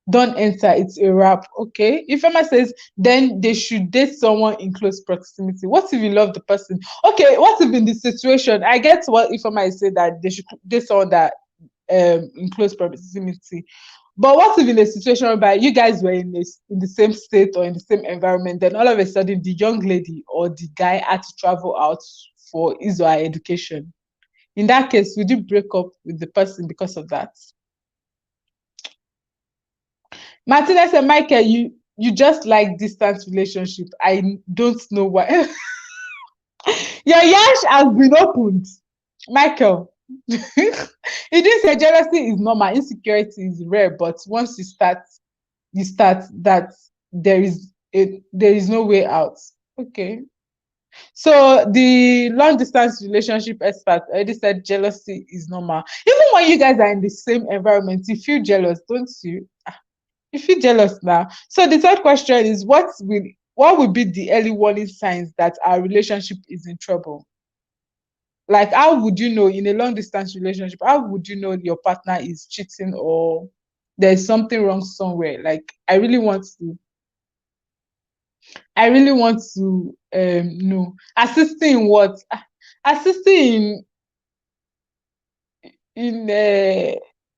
don't enter, it's a wrap. Okay. Ifema says, then they should date someone in close proximity. What if you love the person? Okay, what if in this situation, I get what Ifema is saying, that they should date someone that in close proximity. But what if in a situation whereby you guys were in the same state or in the same environment, then all of a sudden the young lady or the guy had to travel out for his or her education? In that case, would you break up with the person because of that? Martina said, Michael, you just like distance relationship. I don't know why. Your yash has been opened, Michael. He didn't say jealousy is normal, insecurity is rare, but once you start that there is no way out. Okay. So the long distance relationship expert already said jealousy is normal. Even when you guys are in the same environment, you feel jealous, don't you? You feel jealous now. So the third question is what will be the early warning signs that our relationship is in trouble? Like, how would you know in a long distance relationship? How would you know your partner is cheating or there's something wrong somewhere? Like, I really want to know. Assisting in what? Assisting in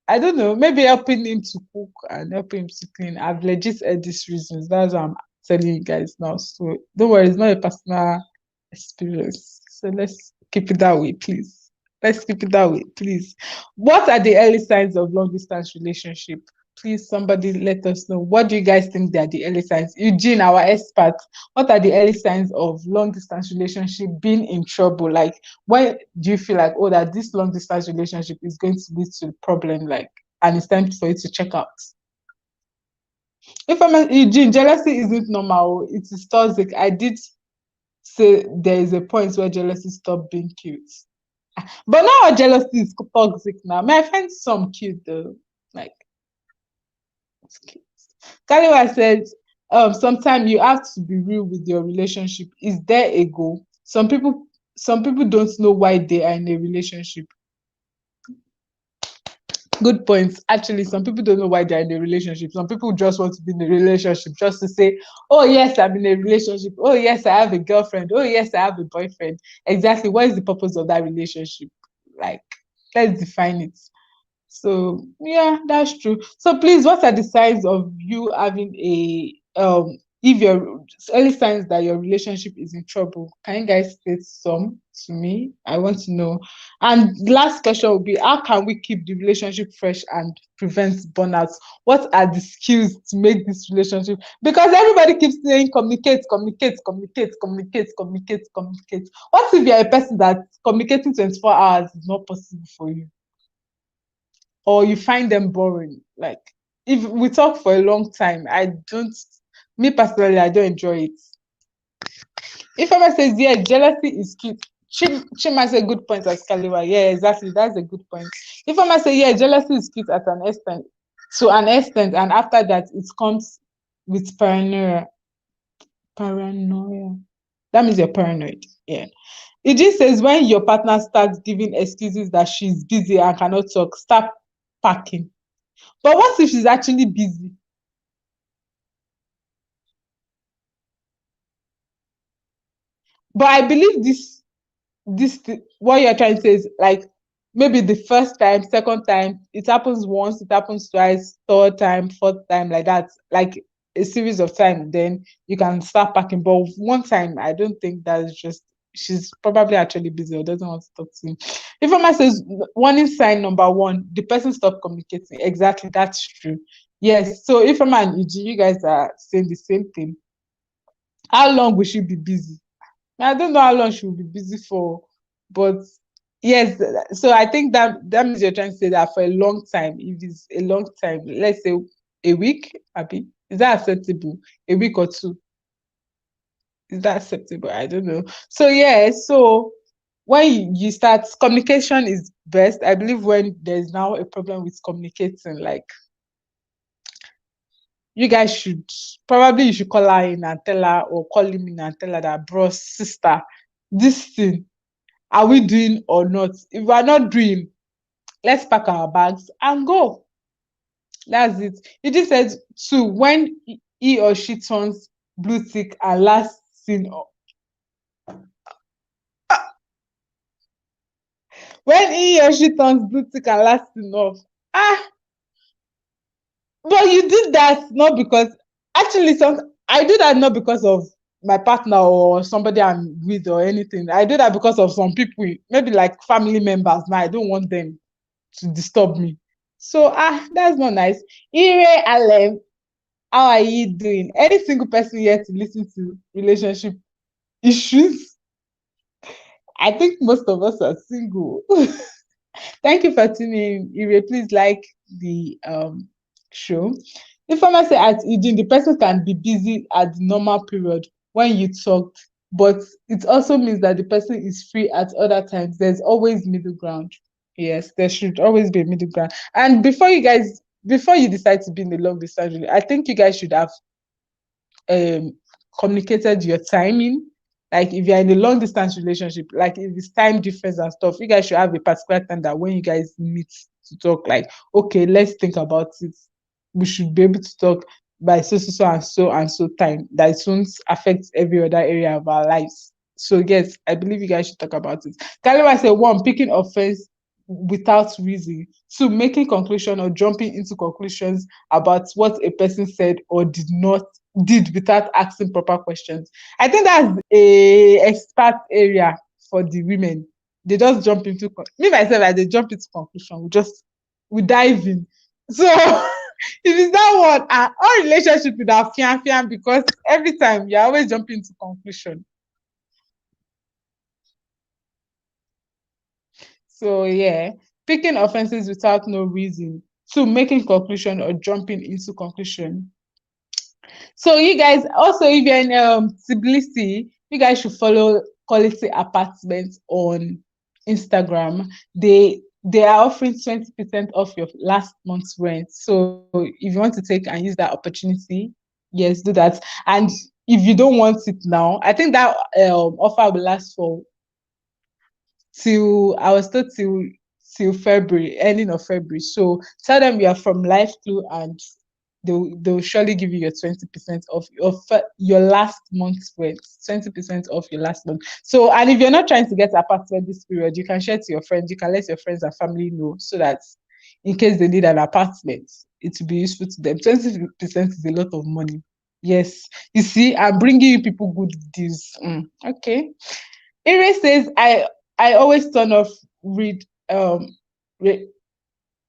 I don't know, maybe helping him to cook and helping him to clean. I've legit heard these reasons. That's what I'm telling you guys now. So don't worry, it's not a personal experience. So let's keep it that way, please. Let's keep it that way, please. What are the early signs of long distance relationship? Please, somebody let us know. What do you guys think they are the early signs? Eugene, our expert, what are the early signs of long distance relationship being in trouble? Like, when do you feel like, oh, that this long distance relationship is going to lead to a problem, like, and it's time for you to check out? If I'm Eugene, jealousy isn't normal, it is toxic. I did say there is a point where jealousy stopped being cute. But now jealousy is toxic now. May I find some cute though? Like, it's cute. Kaliwa said, sometimes you have to be real with your relationship. Is there a goal? Some people don't know why they are in a relationship. Good points. Actually, some people don't know why they're in a relationship. Some people just want to be in a relationship just to say, oh, yes, I'm in a relationship. Oh, yes, I have a girlfriend. Oh, yes, I have a boyfriend. Exactly. What is the purpose of that relationship? Like, let's define it. So yeah, that's true. So please, what are the signs of you having a if your early signs that your relationship is in trouble? Can you guys state some to me? I want to know. And the last question will be, how can we keep the relationship fresh and prevent burnout? What are the skills to make this relationship? Because everybody keeps saying communicate, communicate, communicate, communicate, communicate, communicate. What if you're a person that communicating 24 hours is not possible for you? Or you find them boring. Like, if we talk for a long time, me personally, I don't enjoy it. If someone says, yeah, jealousy is cute, Chima say good point as Kaliwa. Yeah, exactly. That's a good point. If someone say, yeah, jealousy is cute at an extent, to an extent, and after that, it comes with paranoia. Paranoia. That means you're paranoid. Yeah. It just says when your partner starts giving excuses that she's busy and cannot talk, stop packing. But what if she's actually busy? But I believe what you're trying to say is like maybe the first time, second time, it happens once, it happens twice, third time, fourth time, like that, like a series of time, then you can start packing. But one time, I don't think that's just she's probably actually busy or doesn't want to talk to me. If Mama says warning sign number one, the person stopped communicating. Exactly, that's true. Yes. So if Mama and EG, you guys are saying the same thing, how long will she be busy? I don't know how long she will be busy for, but yes. So I think that means you're trying to say that for a long time. If it's a long time, let's say a week, Abby, is that acceptable? A week or two, is that acceptable? I don't know. So yeah, so when you start, communication is best. I believe when there's now a problem with communicating, like you guys should probably you should call her in and tell her, or call him in and tell her that, bro, sister, this thing, are we doing or not? If we're not doing, let's pack our bags and go. That's it. He just said two, when he or she turns blue tick and last seen, when he or she turns blue tick and last seen off. Ah, but you did that not because, actually, I do that not because of my partner or somebody I'm with or anything. I do that because of some people, maybe like family members. Now I don't want them to disturb me. So that's not nice. Ire Alem, how are you doing? Any single person here to listen to relationship issues? I think most of us are single. Thank you for tuning in. Ire, please like the show. Informer say at Eugene, the person can be busy at the normal period when you talked, but it also means that the person is free at other times. There's always middle ground. Yes, there should always be a middle ground. And before you decide to be in the long distance, I think you guys should have um communicated your timing. Like if you're in a long distance relationship, like if it's time difference and stuff, you guys should have a particular time that when you guys meet to talk, like, okay, let's think about it. We should be able to talk by so and so time that it won't affect every other area of our lives. So yes, I believe you guys should talk about it. Kaliwa said one, picking offense without reason. Two, making conclusion or jumping into conclusions about what a person said or did without asking proper questions. I think that's a expert area for the women. They just jump into me myself. They jump into conclusion. We dive in. So if it's that one, our relationship with our fian because every time you're always jumping into conclusion. So yeah, picking offenses without no reason. Two, making conclusion or jumping into conclusion. So you guys also, if you're in Tbilisi, you guys should follow Quality Apartments on Instagram. They are offering 20% off your last month's rent. So if you want to take and use that opportunity, yes, do that. And if you don't want it now, I think that offer will last for till I was told till February, ending of February. So tell them you are from Life Clue and they'll surely give you your 20% off your last month's rent. 20% off your last month. So and if you're not trying to get apartment this period, you can share to your friends, you can let your friends and family know so that in case they need an apartment, it will be useful to them. 20% is a lot of money. Yes. You see, I'm bringing you people good deals. Okay. Ire says, I always turn off read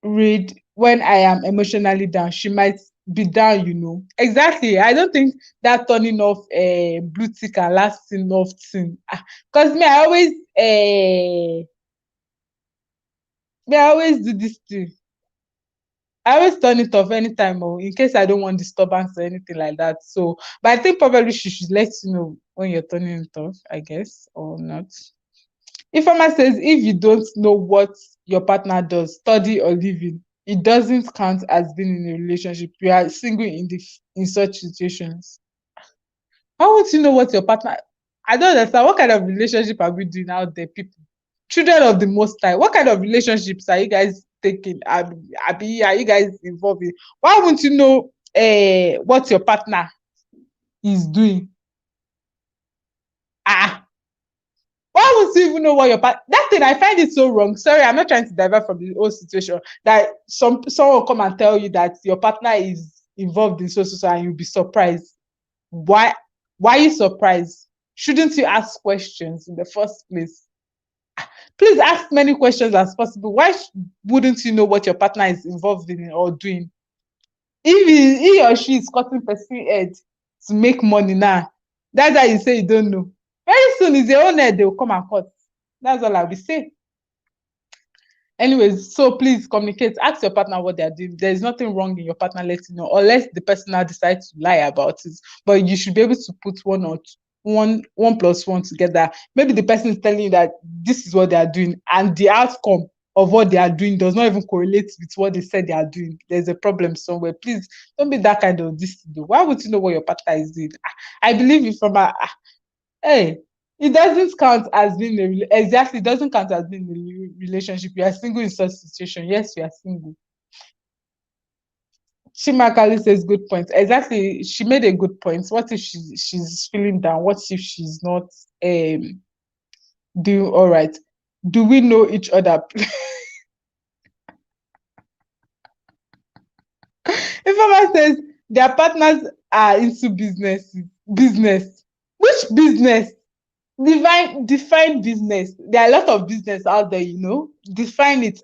read when I am emotionally down. She might be down, Exactly. I don't think that turning off blue tick and lasting off thing. Because me, I always do this thing. I always turn it off anytime, in case I don't want disturbance or anything like that. So, but I think probably she should let you know when you're turning it off, I guess, or not. Informer says if you don't know what your partner does, study or live in, it doesn't count as being in a relationship. You are single in such situations. How would you know what your partner? I don't understand. What kind of relationship are we doing out there, people? Children of the Most High. What kind of relationships are you guys taking? Are you guys involved in? Why wouldn't you know what your partner is doing? Ah, why would you even know what your partner? That thing, I find it so wrong. Sorry, I'm not trying to divert from the whole situation. That someone will come and tell you that your partner is involved in so and you'll be surprised. Why? Why are you surprised? Shouldn't you ask questions in the first place? Please ask many questions as possible. Why wouldn't you know what your partner is involved in or doing? If he or she is cutting person head to make money now, that's why you say you don't know. Very soon, it's your own head they will come and cut. That's all I will say. Anyways, so please communicate. Ask your partner what they are doing. There is nothing wrong in your partner letting you know, unless the person now decides to lie about it. But you should be able to put one plus one together. Maybe the person is telling you that this is what they are doing, and the outcome of what they are doing does not even correlate with what they said they are doing. There's a problem somewhere. Please don't be that kind of this. Why would you know what your partner is doing? I believe it from a hey, it doesn't count as being exactly. It doesn't count as being a relationship. You are single in such situation. Yes, you are single. Chimakali says good point. Exactly, she made a good point. What if she's feeling down? What if she's not doing all right? Do we know each other? Informer says their partners are into business. Which business? Define business. There are a lot of business out there, define it.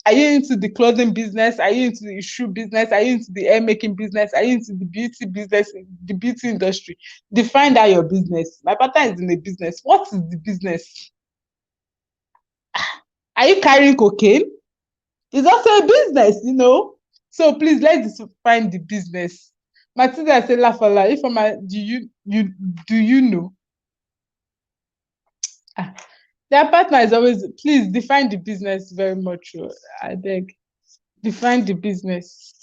Are you into the clothing business? Are you into the shoe business? Are you into the hair making business? Are you into the beauty business, the beauty industry? Define that your business. My partner is in a business. What is the business? Are you carrying cocaine? It's also a business, you know. So please let's define the business. Matilda say Lafala, if I'm do you know? Ah, their partner is always please define the business very much. I beg. Define the business.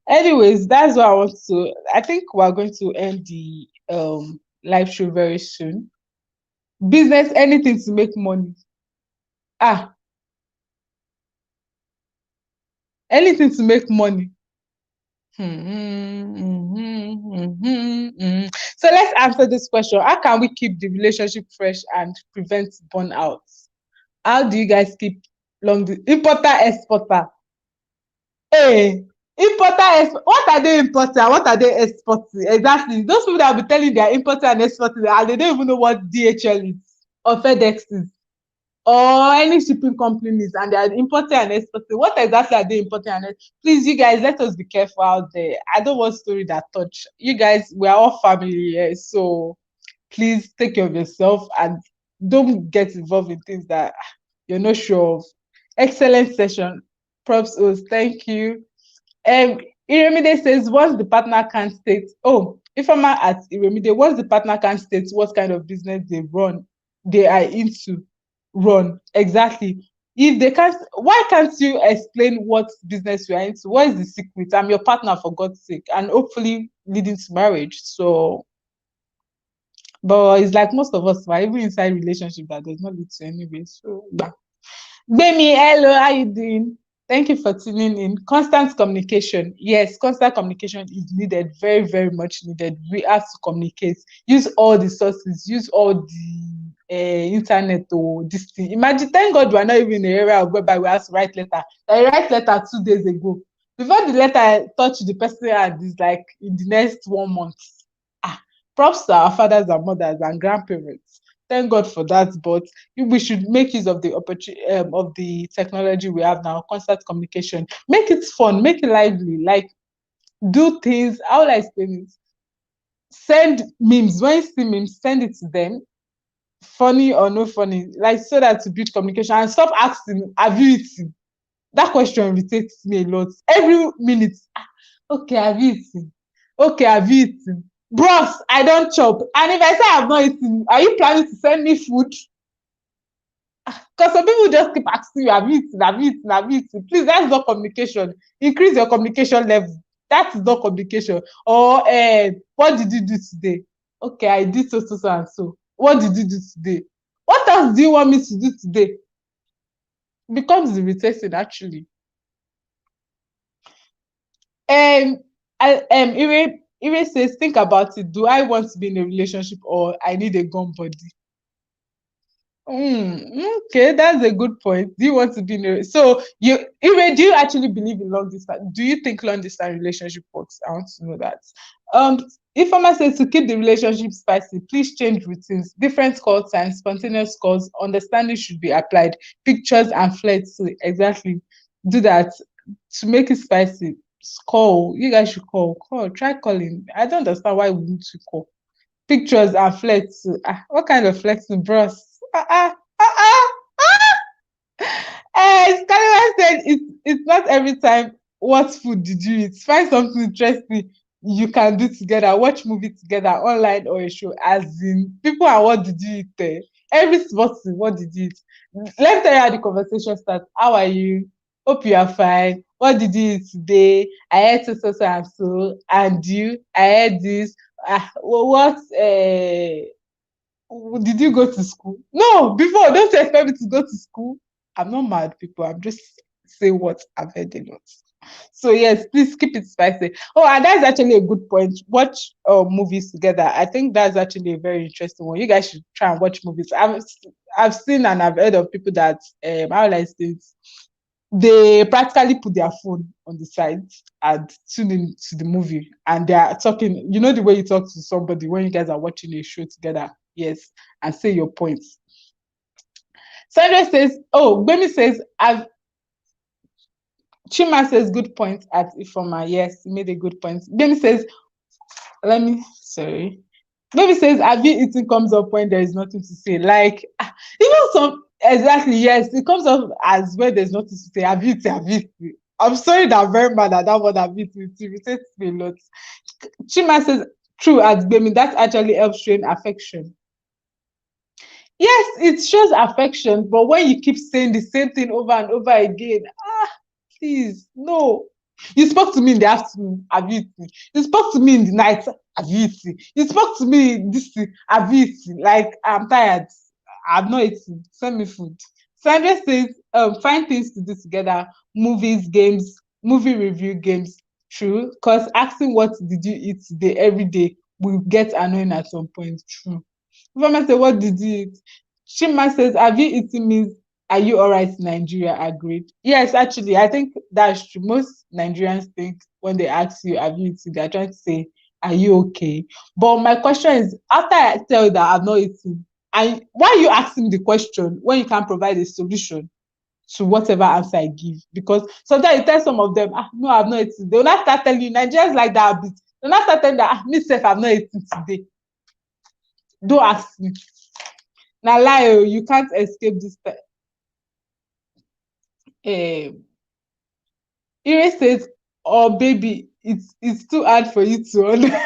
Anyways, that's what I want to. I think we're going to end the live show very soon. Business, anything to make money. Ah, anything to make money. So let's answer this question. How can we keep the relationship fresh and prevent burnout? How do you guys keep importer exporter? Hey, what are they importing and what are they exporting? Exactly. Those people that will be telling they are importing and exporting and they don't even know what DHL is or FedEx is or any shipping companies and they are importing and exporting. What exactly are they importing and exporting? Please, you guys, let us be careful out there. I don't want story that touch. You guys, we are all family here, so please take care of yourself and don't get involved in things that you're not sure of. Excellent session. Props, Oz. Thank you. Iremide says once the partner can't state, Ifeoma at Iremide, once the partner can't state what kind of business they are into, run. Exactly. If they can't, why can't you explain what business you are into? What is the secret? I'm your partner, for God's sake, and hopefully leading to marriage. So, but it's like most of us, right? Even inside relationship that does not lead to anyway. So, yeah. Bemi, hello, how you doing? Thank you for tuning in. Constant communication. Yes, constant communication is needed, very, very much needed. We have to communicate. Use all the sources, use all the internet or this thing. Imagine, thank God we're not even in the area whereby we have to write letter. I write letter 2 days ago. Before the letter touch the person hand is like in the next 1 month. Props to our fathers and mothers and grandparents. Thank God for that, but we should make use of the opportunity of the technology we have now. Constant communication, make it fun, make it lively. Like do things. How will I explain it? Send memes. When you see memes, send it to them. Funny or no funny, like so that to build communication and stop asking, "Have you eaten?" That question irritates me a lot. Every minute, okay, have you eaten? Okay, have you eaten? Bros, I don't chop. And if I say I've not eaten, are you planning to send me food? Because some people just keep asking you, have you eaten? Have you eaten? Have you eaten? Please, that's not communication. Increase your communication level. That is not communication. Or, what did you do today? Okay, I did so, so, so, and so. What did you do today? What else do you want me to do today? It becomes irritating, actually. Ire says, think about it. Do I want to be in a relationship or I need a gun body? Okay, that's a good point. Do you want to be in a Ire, do you actually believe in long distance? Do you think long distance relationship works? I want to know that. Ifeoma says to keep the relationship spicy, please change routines, different call times, spontaneous calls, understanding should be applied, pictures and flirts. Exactly. Do that to make it spicy. Call. You guys should call. Try calling. I don't understand why we need to call. Pictures and flirts. What kind of flexing, bros? Scarlett said it's not every time. What food did you eat? Find something interesting you can do together. Watch movie together, online or a show. As in, people are what did you eat there? Every spot, what did you eat? Let's tell you how the conversation starts. How are you? Hope you are fine. What did you eat today? I ate so and so. And you? I ate this. What? Did you go to school? No, before, don't expect me to go to school. I'm not mad, people. I'm just saying what I've heard a lot. So yes, please keep it spicy. Oh, and that's actually a good point. Watch movies together. I think that's actually a very interesting one. You guys should try and watch movies. I've seen and I've heard of people that how will I say it? They practically put their phone on the side and tune in to the movie and they are talking. You know the way you talk to somebody when you guys are watching a show together. Yes, and say your points. Sandra says, Bemi says, Chima says, good point at Ifoma. Yes, he made a good point. Bemi says, Bemi says, have you eaten comes up when there is nothing to say? Like, even some, Exactly, yes. It comes off as when there's nothing to say. Have you eaten? Have you eaten? I'm sorry that I'm very mad at that one. Have you eaten? It irritates me a lot. Chima says, true, as Gbemi, that actually helps showing affection. Yes, it shows affection, but when you keep saying the same thing over and over again, please, no. You spoke to me in the afternoon, have you eaten? You spoke to me in the night, have you eaten? You spoke to me this thing, have you eaten? Like, I'm tired. I've not eaten. Send me food. Sandra says, find things to do together, movies, games, movie review games. True. Because asking what did you eat today every day will get annoying at some point. True. Mama say, what did you eat? Shima says, have you eaten means are you all right in Nigeria? Agreed. Yes, actually, I think that's true. Most Nigerians think when they ask you, have you eaten, they're trying to say, are you okay? But my question is, after I tell you that I've not eaten, and why are you asking the question when you can't provide a solution to whatever answer I give? Because sometimes you tell some of them, no, I've not eaten. They will not start telling you, Nigerians like that a bit. They'll not start telling that, me self, I've not eaten today. Don't ask me. Now lie, you can't escape this. Ire says, oh baby, it's too hard for you to understand.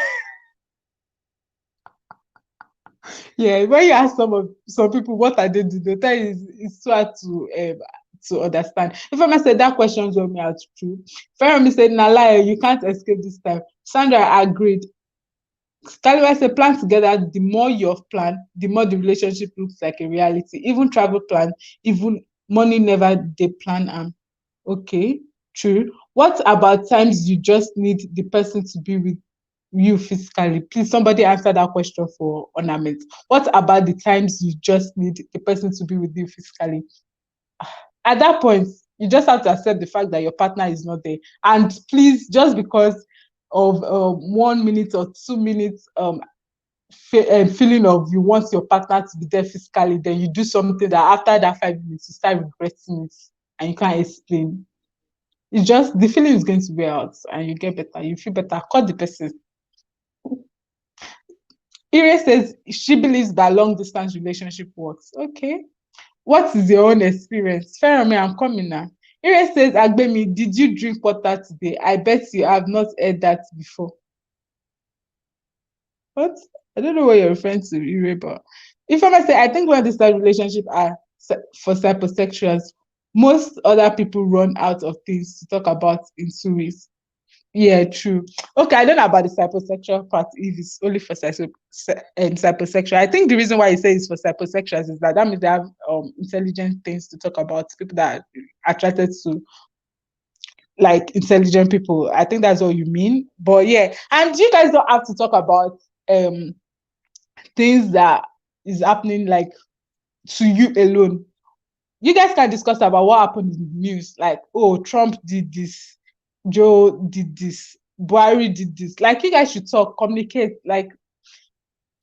Yeah, when you ask some people what are they doing, they tell you it's too hard to understand. If I said that question draw me out true. Fermi said, nah lie, you can't escape this time. Sandra agreed. Caliber said, plan together. The more you have planned, the more the relationship looks like a reality. Even travel plan, even money never they plan. Okay, true. What about times you just need the person to be with you physically? Please, somebody answer that question for ornament. What about the times you just need the person to be with you physically? At that point, you just have to accept the fact that your partner is not there. And please, just because of 1 minute or 2 minutes feeling of you want your partner to be there physically, then you do something that after that 5 minutes you start regretting it and you can't explain. It's just the feeling is going to wear out and you get better. You feel better. Call the person. Ire says she believes that long distance relationship works. Okay. What is your own experience? Fermi, I'm coming now. Ire says, Agbemi, did you drink water today? I bet you have not heard that before. What? I don't know what you're referring to, Ire, but if I say, I think long distance relationships are for cybersexuals. Most other people run out of things to talk about in 2 weeks. Yeah, true. Okay, I don't know about the psychosexual part if it's only for psychosexual. I think the reason why you say it's for psychosexuals is that means they have intelligent things to talk about, people that are attracted to like intelligent people. I think that's what you mean. But yeah, and you guys don't have to talk about things that is happening like to you alone. You guys can discuss about what happened in the news, like, oh, Trump did this, Joe did this, Buhari did this. Like, you guys should talk, communicate, like,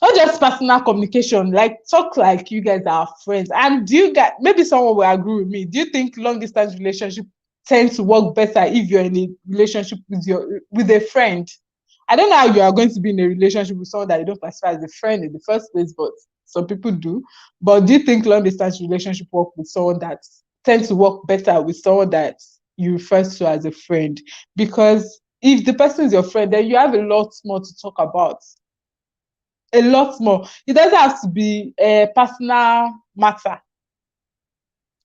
not just personal communication, like, talk like you guys are friends. And do you guys, maybe someone will agree with me, do you think long distance relationship tend to work better if you're in a relationship with a friend? I don't know how you are going to be in a relationship with someone that you don't classify as a friend in the first place, but some people do. But do you think long distance relationship work with someone that tends to work better with someone that you refer to as a friend? Because if the person is your friend, then you have a lot more to talk about. A lot more. It doesn't have to be a personal matter.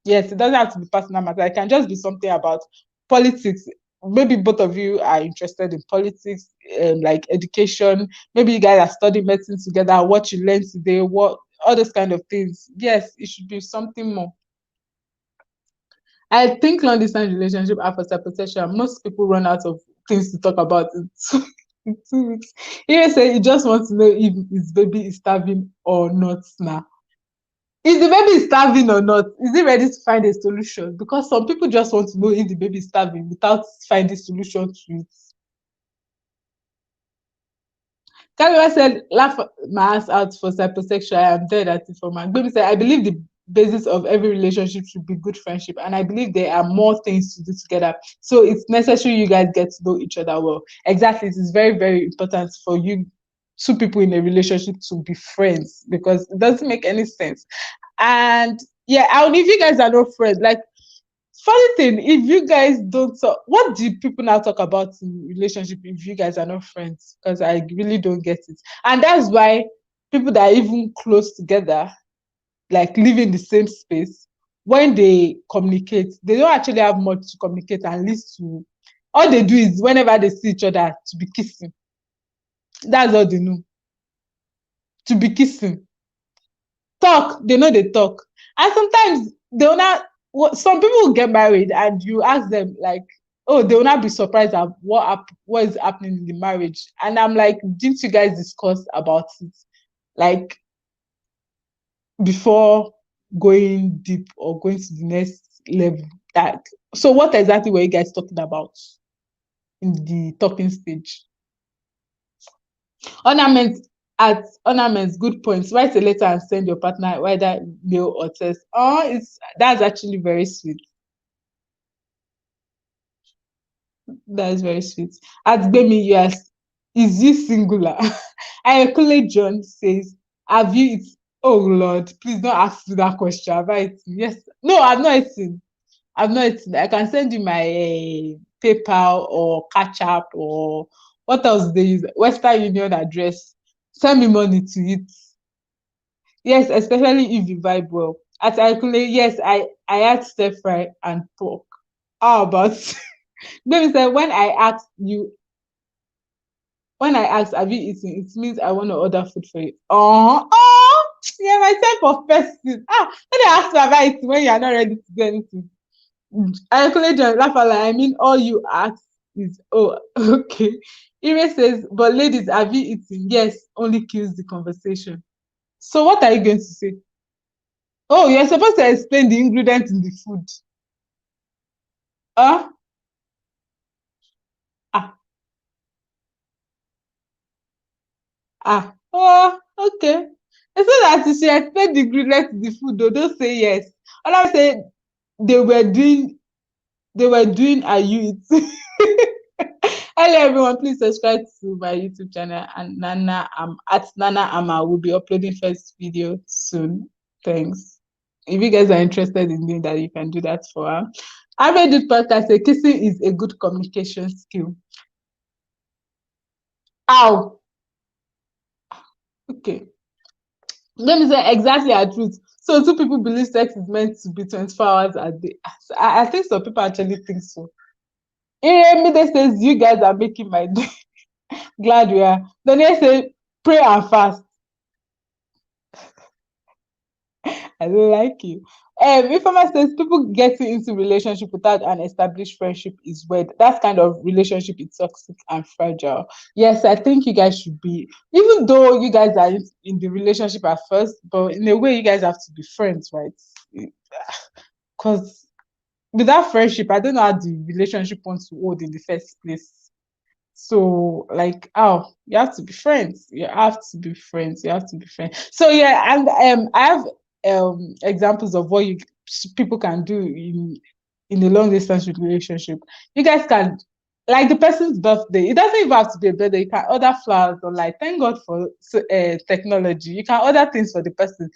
Yes, it doesn't have to be personal matter. It can just be something about politics. Maybe both of you are interested in politics, like education. Maybe you guys are studying medicine together. What you learned today, what all those kind of things. Yes, it should be something more. I think long distance relationship after separation, most people run out of things to talk about in 2 weeks. He say he just wants to know if his baby is starving or not now. Is the baby starving or not? Is he ready to find a solution? Because some people just want to know if the baby is starving without finding solution to it. Kaliwa said, laugh my ass out for psychosexual. I am dead at it for man. Baby said, I believe the basis of every relationship should be good friendship. And I believe there are more things to do together. So it's necessary you guys get to know each other well. Exactly. It is very, very important for you two people in a relationship to be friends because it doesn't make any sense. And Yeah, and if you guys are not friends, like, funny thing, if you guys don't talk, what do people now talk about in relationship if you guys are not friends? Because I really don't get it. And that's why people that are even close together, like live in the same space, when they communicate, they don't actually have much to communicate, and least to all they do is whenever they see each other to be kissing. That's all they know. To be kissing. Talk, they know they talk. And sometimes they will not, some people will get married and you ask them, like, oh, they will not be surprised at what is happening in the marriage. And I'm like, didn't you guys discuss about it? Like, before going deep or going to the next level. That, so what exactly were you guys talking about in the talking stage? Ornaments, good points. Write a letter and send your partner, whether mail or text. Oh, that's actually very sweet. That is very sweet. At Gbemi, yes, is you singular? Ayakule John says, have you eaten? Oh Lord, please don't ask me that question. Have I eaten? Yes. No, I've not eaten. I've not eaten. I can send you my PayPal or Cash App or what else they use? Western Union address. Send me money to eat. Yes, especially if you vibe well. At Ayakule, yes, I had stir fry and pork. How about Baby said, when I ask, have you eaten? It means I want to order food for you. Oh, yeah, my type of person. When I ask you, have I eaten, when you are not ready to do anything. I actually just laugh a lot. I mean, all you ask is, oh, okay. Ire says, but ladies, have you eaten? Yes, only kills the conversation. So what are you going to say? Oh, you're supposed to explain the ingredients in the food. Uh, ah, oh, okay. And so that she explained the ingredients in the food, though, don't say yes. And I say they were doing are you eating? Hello everyone, please subscribe to my YouTube channel, and Nana at Nana Ama will be uploading first video soon. Thanks. If you guys are interested in doing that, you can do that for her. I made this podcast say kissing is a good communication skill. Ow. Okay. Let me say exactly the truth. So two people believe sex is meant to be 24 hours a day. I think some people actually think so. They says you guys are making my day. Glad we are. Then they say pray and fast. I don't like you. Informer says people getting into relationship without an established friendship is weird. That kind of relationship is toxic and fragile. Yes, I think you guys should be, even though you guys are in the relationship at first, but in a way you guys have to be friends, right? Because without friendship, I don't know how the relationship wants to hold in the first place. So, like, oh, you have to be friends. You have to be friends. You have to be friends. So yeah, and I have examples of what people can do in a long distance relationship. You guys can, like, the person's birthday. It doesn't even have to be a birthday. You can order flowers or, like, thank God for technology. You can order things for the person.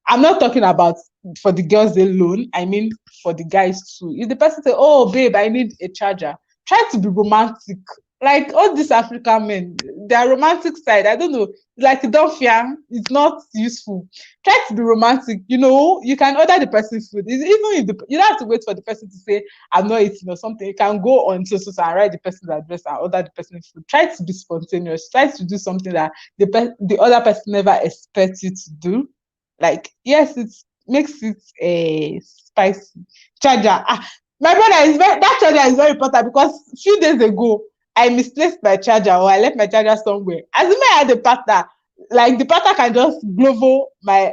I'm not talking about for the girls alone. I mean for the guys too. If the person say, "Oh, babe, I need a charger," try to be romantic. Like all these African men, their romantic side, I don't know, like don't fear, it's not useful. Try to be romantic. You can order the person food. Even if you don't have to wait for the person to say, "I'm not eating" or something. You can go on so and write the person's address and order the person's food. Try to be spontaneous. Try to do something that the other person never expects you to do. Like, yes, it makes it spicy. Charger. My brother that charger is very important because a few days ago I misplaced my charger, or I left my charger somewhere. As I had a partner, like the partner can just Glovo my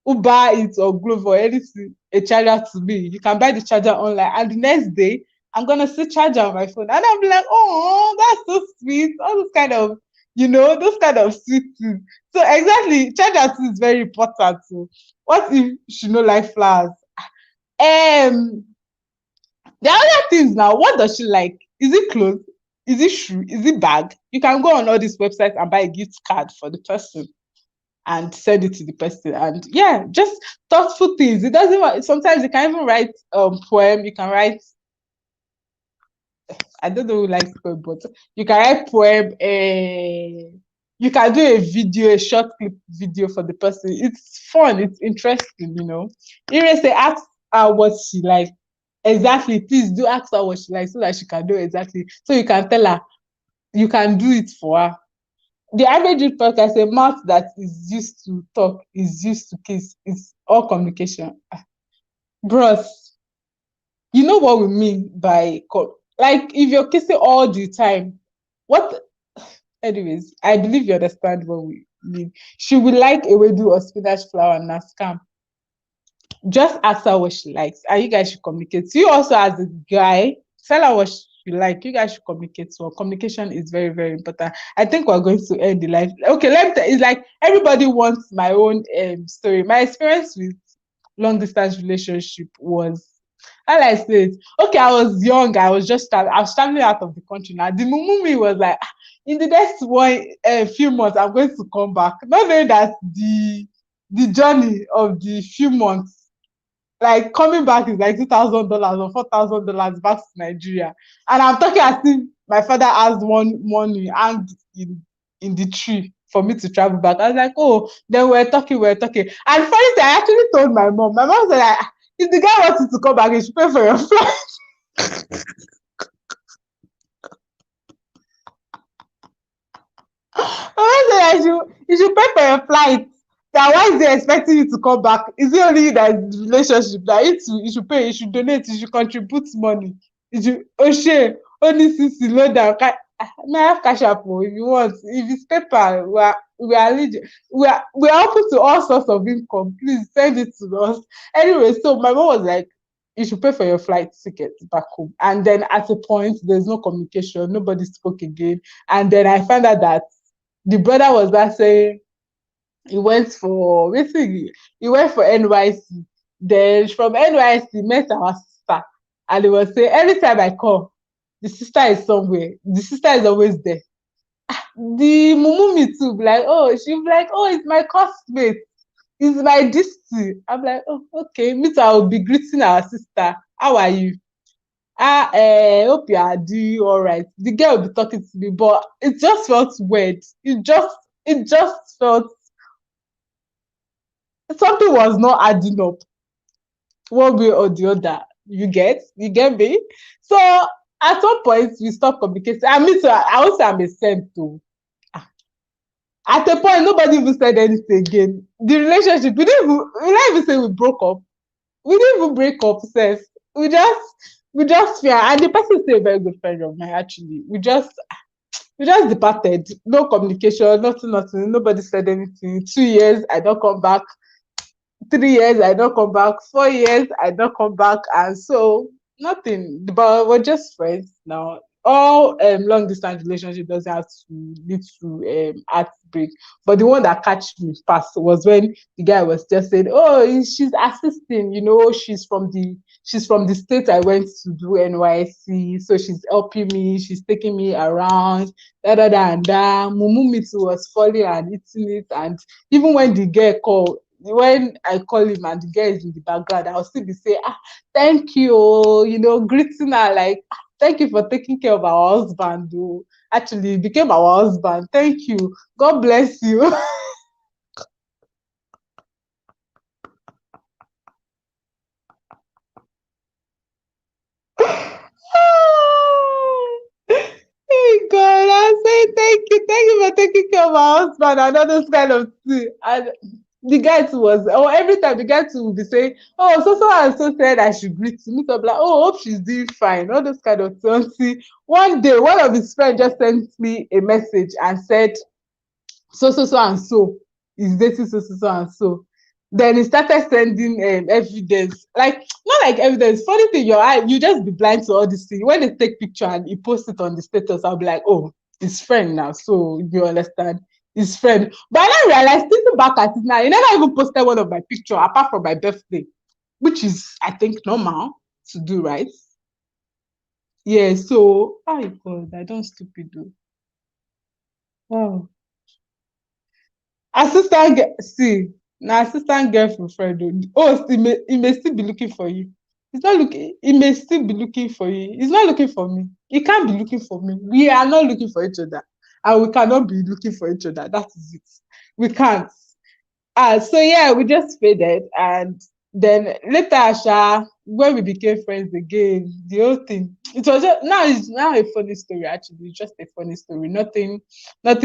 Uber it or Glovo or anything, a charger to me. You can buy the charger online, and the next day I'm gonna see charger on my phone, and I'm like, oh, that's so sweet. All those kind of, those kind of sweet things. So exactly, charger too is very important too. What if she no like flowers? The other things now, what does she like? Is it clothes? Is it shoe? Is it bag? You can go on all these websites and buy a gift card for the person. and send it to the person. And yeah, just thoughtful things. It doesn't. Sometimes you can even write poem. You can write. I don't know who likes poem, but you can write poem. You can do a video, a short clip video for the person. It's fun. It's interesting. Even say ask her what she like. Exactly. Please do ask her what she likes so that she can do exactly. So you can tell her. You can do it for her. The average youth podcast, a mouth that is used to talk, is used to kiss, is all communication. Bros, you know what we mean by like if you're kissing all the time, what? Anyways, I believe you understand what we mean. She would like a wedu or spinach flower and a scam. Just ask her what she likes, and you guys should communicate. You also, as a guy, tell her what you like. You guys should communicate. So communication is very, very important. I think we're going to end the life. Okay, let me tell. It's like everybody wants my own story. My experience with long distance relationship was, how I say it. Okay, I was young. I was traveling out of the country. Now the mumumi was like, in the next few months, I'm going to come back. Not knowing that the journey of the few months, like coming back, is like $2,000 or $4,000 back to Nigeria. And I'm talking as if my father has one money hanged in the tree for me to travel back. I was like, oh, then we're talking. And funny thing, I actually told my mom. My mom said, like, if the guy wants you to come back, he should pay for your flight. My mom said, you should pay for your flight. That why is they expecting you to come back? Is it only you that is the relationship that you should pay, you should donate, you should contribute money. You should only since you load down. May I have cash app if you want. If it's paper, we are open to all sorts of income. Please send it to us. Anyway, so my mom was like, you should pay for your flight ticket back home. And then at a point, there's no communication, nobody spoke again. And then I found out that the brother was not saying he went for basically he went for NYC. Then from NYC met our sister, and he was saying every time I call, the sister is somewhere. The sister is always there. The mumumi too be like, oh, she be like, oh, it's my classmate, it's my disty. I'm like, oh, okay. Me too, I will be greeting our sister. How are you? Hope you are doing all right. The girl will be talking to me, but it just felt weird. It just felt something was not adding up one way or the other. You get me? So at one point we stopped communicating. I mean, so I also am a saint too. At a point, nobody even said anything again. The relationship, we didn't even say we broke up. We didn't even break up, self. We just fear. And the person is still a very good friend of mine, actually. We just departed. No communication, nothing. Nobody said anything. 2 years, I don't come back. 3 years, I don't come back. 4 years, I don't come back. And so nothing. But we're just friends now. All long distance relationship doesn't have to lead to heartbreak. But the one that catch me fast was when the guy was just saying, "Oh, she's assisting. She's from the state I went to do NYC, so she's helping me. She's taking me around. Da da da and da." Mumu Mitsu was falling and eating it, and even when the girl called, when I call him and the girl is in the background, I'll still be saying, thank you, greeting her like, thank you for taking care of our husband. Oh. Actually, he became our husband. Thank you. God bless you. Hey God, I say thank you. Thank you for taking care of our husband and all those kind of things. And the guy too every time the guy too will be saying, oh, so and so said I should greet you. Me too, I'm like, oh, hope she's doing fine. All those kind of things. See, one day, one of his friends just sent me a message and said, so and so is dating so and so. Then he started sending evidence, like not like evidence. Funny thing, your eye, you just be blind to all these things. When they take picture and he post it on the status, I'll be like, oh, his friend now. So you understand, his friend. But I didn't realize, thinking back at it now, he never even posted one of my picture apart from my birthday, which is I think normal to do, right? Yeah. So, oh, God, I don't stupid though. Wow. See, now assistant girlfriend. Oh, he may still be looking for you. He's not looking. He may still be looking for you. He's not looking for me. He can't be looking for me. We are not looking for each other, and we cannot be looking for each other. That is it. We can't. So yeah, we just faded, and then later, when we became friends again, the whole thing, it was just, it's now a funny story. Actually, it's just a funny story. Nothing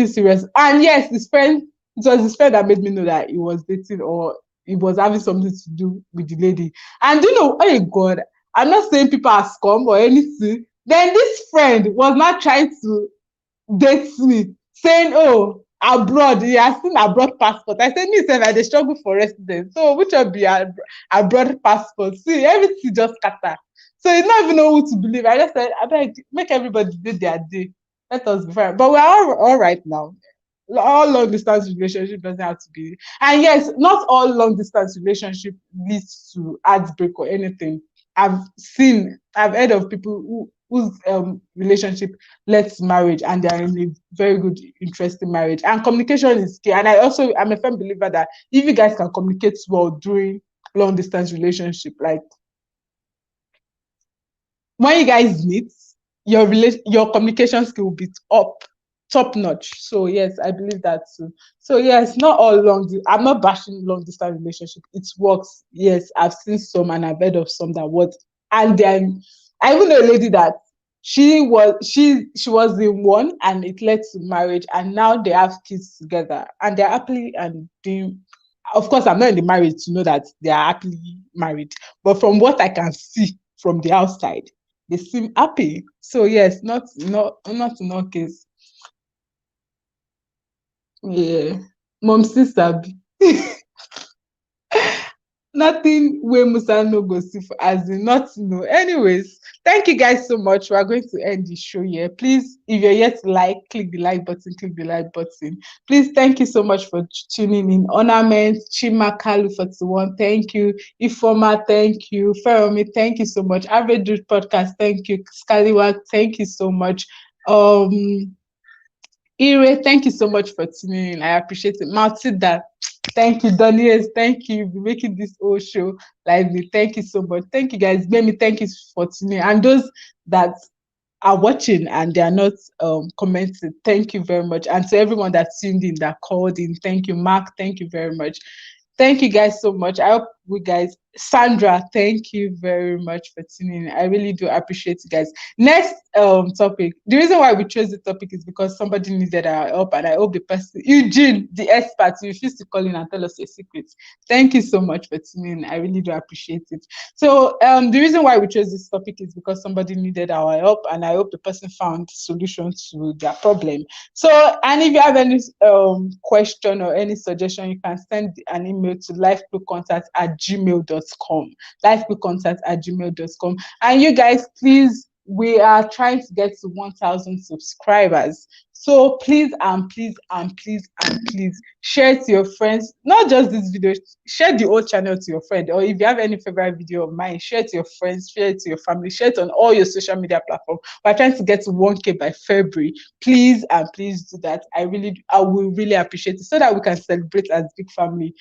serious. And yes, it was his friend that made me know that he was dating or he was having something to do with the lady. And you know, oh God, I'm not saying people are scum or anything. Then this friend was not trying to date me, saying, "Oh, abroad, he has seen abroad passport." I said, "Me, sef, I dey struggle for residence. So, which will be abroad passport?" See, everything just scatter. So, you don't even know who to believe. I just said, "I beg, make everybody do their day. Let us be fine." But we're all right now. All long distance relationship doesn't have to be. And yes, not all long distance relationship leads to heartbreak or anything. I've heard of people whose relationship led to marriage and they are in a very good, interesting marriage. And communication is key. And I'm a firm believer that if you guys can communicate well during long distance relationship, like when you guys meet, your communication skill will be top notch. So yes, I believe that too. So yes, not all I'm not bashing long distance relationship. It works. Yes, I've seen some and I've heard of some that work. And then I even know a lady that she was the one and it led to marriage and now they have kids together and they're happily and doing. Of course, I'm not in the marriage to know that they are happily married, but from what I can see from the outside, they seem happy. So yes, not in all case. Yeah. Mom sister. Nothing wey Musa no go see for as in nothing. No. Anyways, thank you guys so much. We are going to end the show here. Please, if you're yet to like, click the like button, click the like button. Please, thank you so much for tuning in. Ornament, Chima Kalu 41, thank you. Ifoma, thank you. Feromi, thank you so much. Average Dude Podcast, thank you. Scallywag, thank you so much. Ire, thank you so much for tuning in. I appreciate it. Matilda, thank you. Doniers, thank you for making this whole show lively. Thank you so much. Thank you guys. Many thank you for tuning in. And those that are watching and they are not commenting, thank you very much. And to everyone that tuned in, that called in, thank you. Mark, thank you very much. Thank you guys so much. I hope we guys, Sandra, thank you very much for tuning in. I really do appreciate you guys. Next topic. The reason why we chose the topic is because somebody needed our help, and I hope the person, Eugene, the expert, you refused to call in and tell us your secrets. Thank you so much for tuning in. I really do appreciate it. So the reason why we chose this topic is because somebody needed our help, and I hope the person found solution to their problem. So, and if you have any question or any suggestion, you can send an email to lifebluecontact@gmail.com. lifebluecontact@gmail.com. And you guys, please, we are trying to get to 1,000 subscribers. So please and please and please and please share it to your friends. Not just this video, share the whole channel to your friend. Or if you have any favorite video of mine, share it to your friends, share it to your family, share it on all your social media platforms. We're trying to get to 1K by February. Please and please do that. I will really appreciate it so that we can celebrate as big family,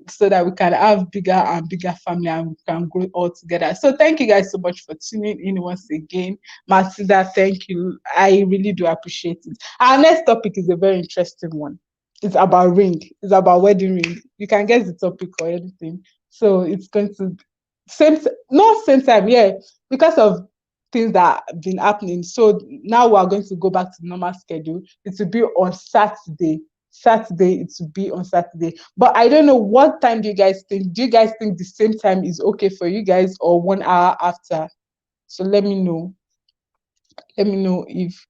so that we can have bigger and bigger family and we can grow all together. So thank you guys so much for tuning in once again. Matilda, thank you. I really do appreciate it. Our next topic is a very interesting one. It's about ring. It's about wedding ring. You can guess the topic or anything. So it's going to same time, yeah, because of things that have been happening. So now we are going to go back to the normal schedule. It will be on Saturday. It will be on Saturday. But I don't know, what time do you guys think? Do you guys think the same time is okay for you guys or 1 hour after? So let me know. Let me know if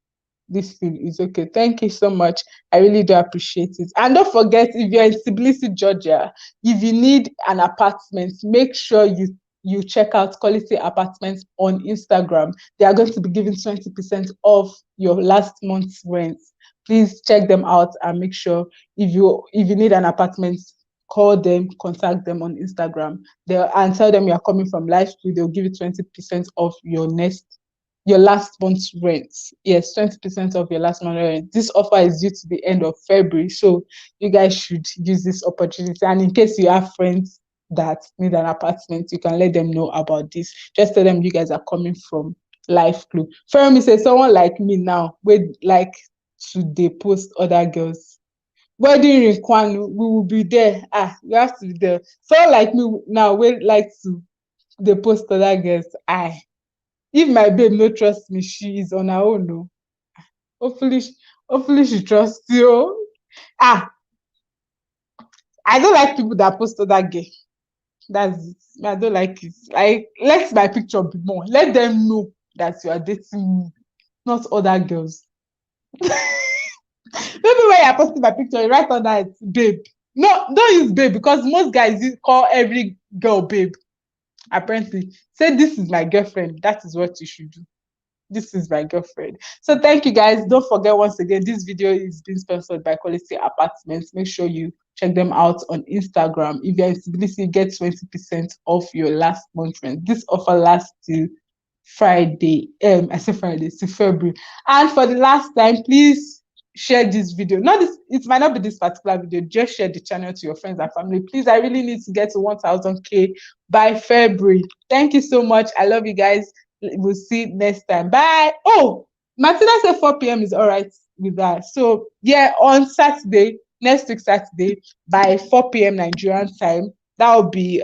this thing is okay. Thank you so much. I really do appreciate it. And don't forget, if you're in Tbilisi, Georgia, if you need an apartment, make sure you check out Quality Apartments on Instagram. They are going to be giving 20% off your last month's rent. Please check them out and make sure if you need an apartment, call them, contact them on Instagram. And tell them you are coming from live school. They'll give you 20% off your next your last month's rent. Yes, 20% of your last month's rent. This offer is due to the end of February. So you guys should use this opportunity. And in case you have friends that need an apartment, you can let them know about this. Just tell them you guys are coming from Life Clue. Fermi says someone like me now would like to they post other girls. Wedding ring Kwanu, we will be there. We have to be there. Someone like me now would like to they post other girls. If my babe no trust me, she is on her own. No. Hopefully, hopefully she trusts you. I don't like people that post other girl. That's it. I don't like it. Like, let my picture be more. Let them know that you are dating me, not other girls. Maybe when you're posting my picture, you write on that babe. No, don't use babe because most guys call every girl babe. Apparently, say this is my girlfriend. That is what you should do. This is my girlfriend. So thank you guys. Don't forget once again, this video is being sponsored by Quality Apartments. Make sure you check them out on Instagram. If you're in Tbilisi, get 20% off your last month rent. This offer lasts till Friday. I say Friday, till February. And for the last time, please share this video. Not this, it might not be this particular video. Just share the channel to your friends and family. Please, I really need to get to 1000K by February. Thank you so much. I love you guys. We'll see next time. Bye. Oh, Martina said 4 p.m. is all right with that. So yeah, on Saturday, next week Saturday, by 4 p.m. Nigerian time, that will be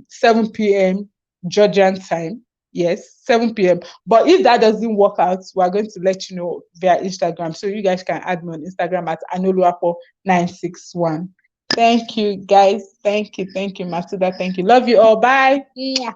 7 p.m. Georgian time. Yes, 7 p.m. But if that doesn't work out, we're going to let you know via Instagram. So you guys can add me on Instagram at Anoluapo961. Thank you, guys. Thank you, Masuda. Thank you. Love you all. Bye. Mwah.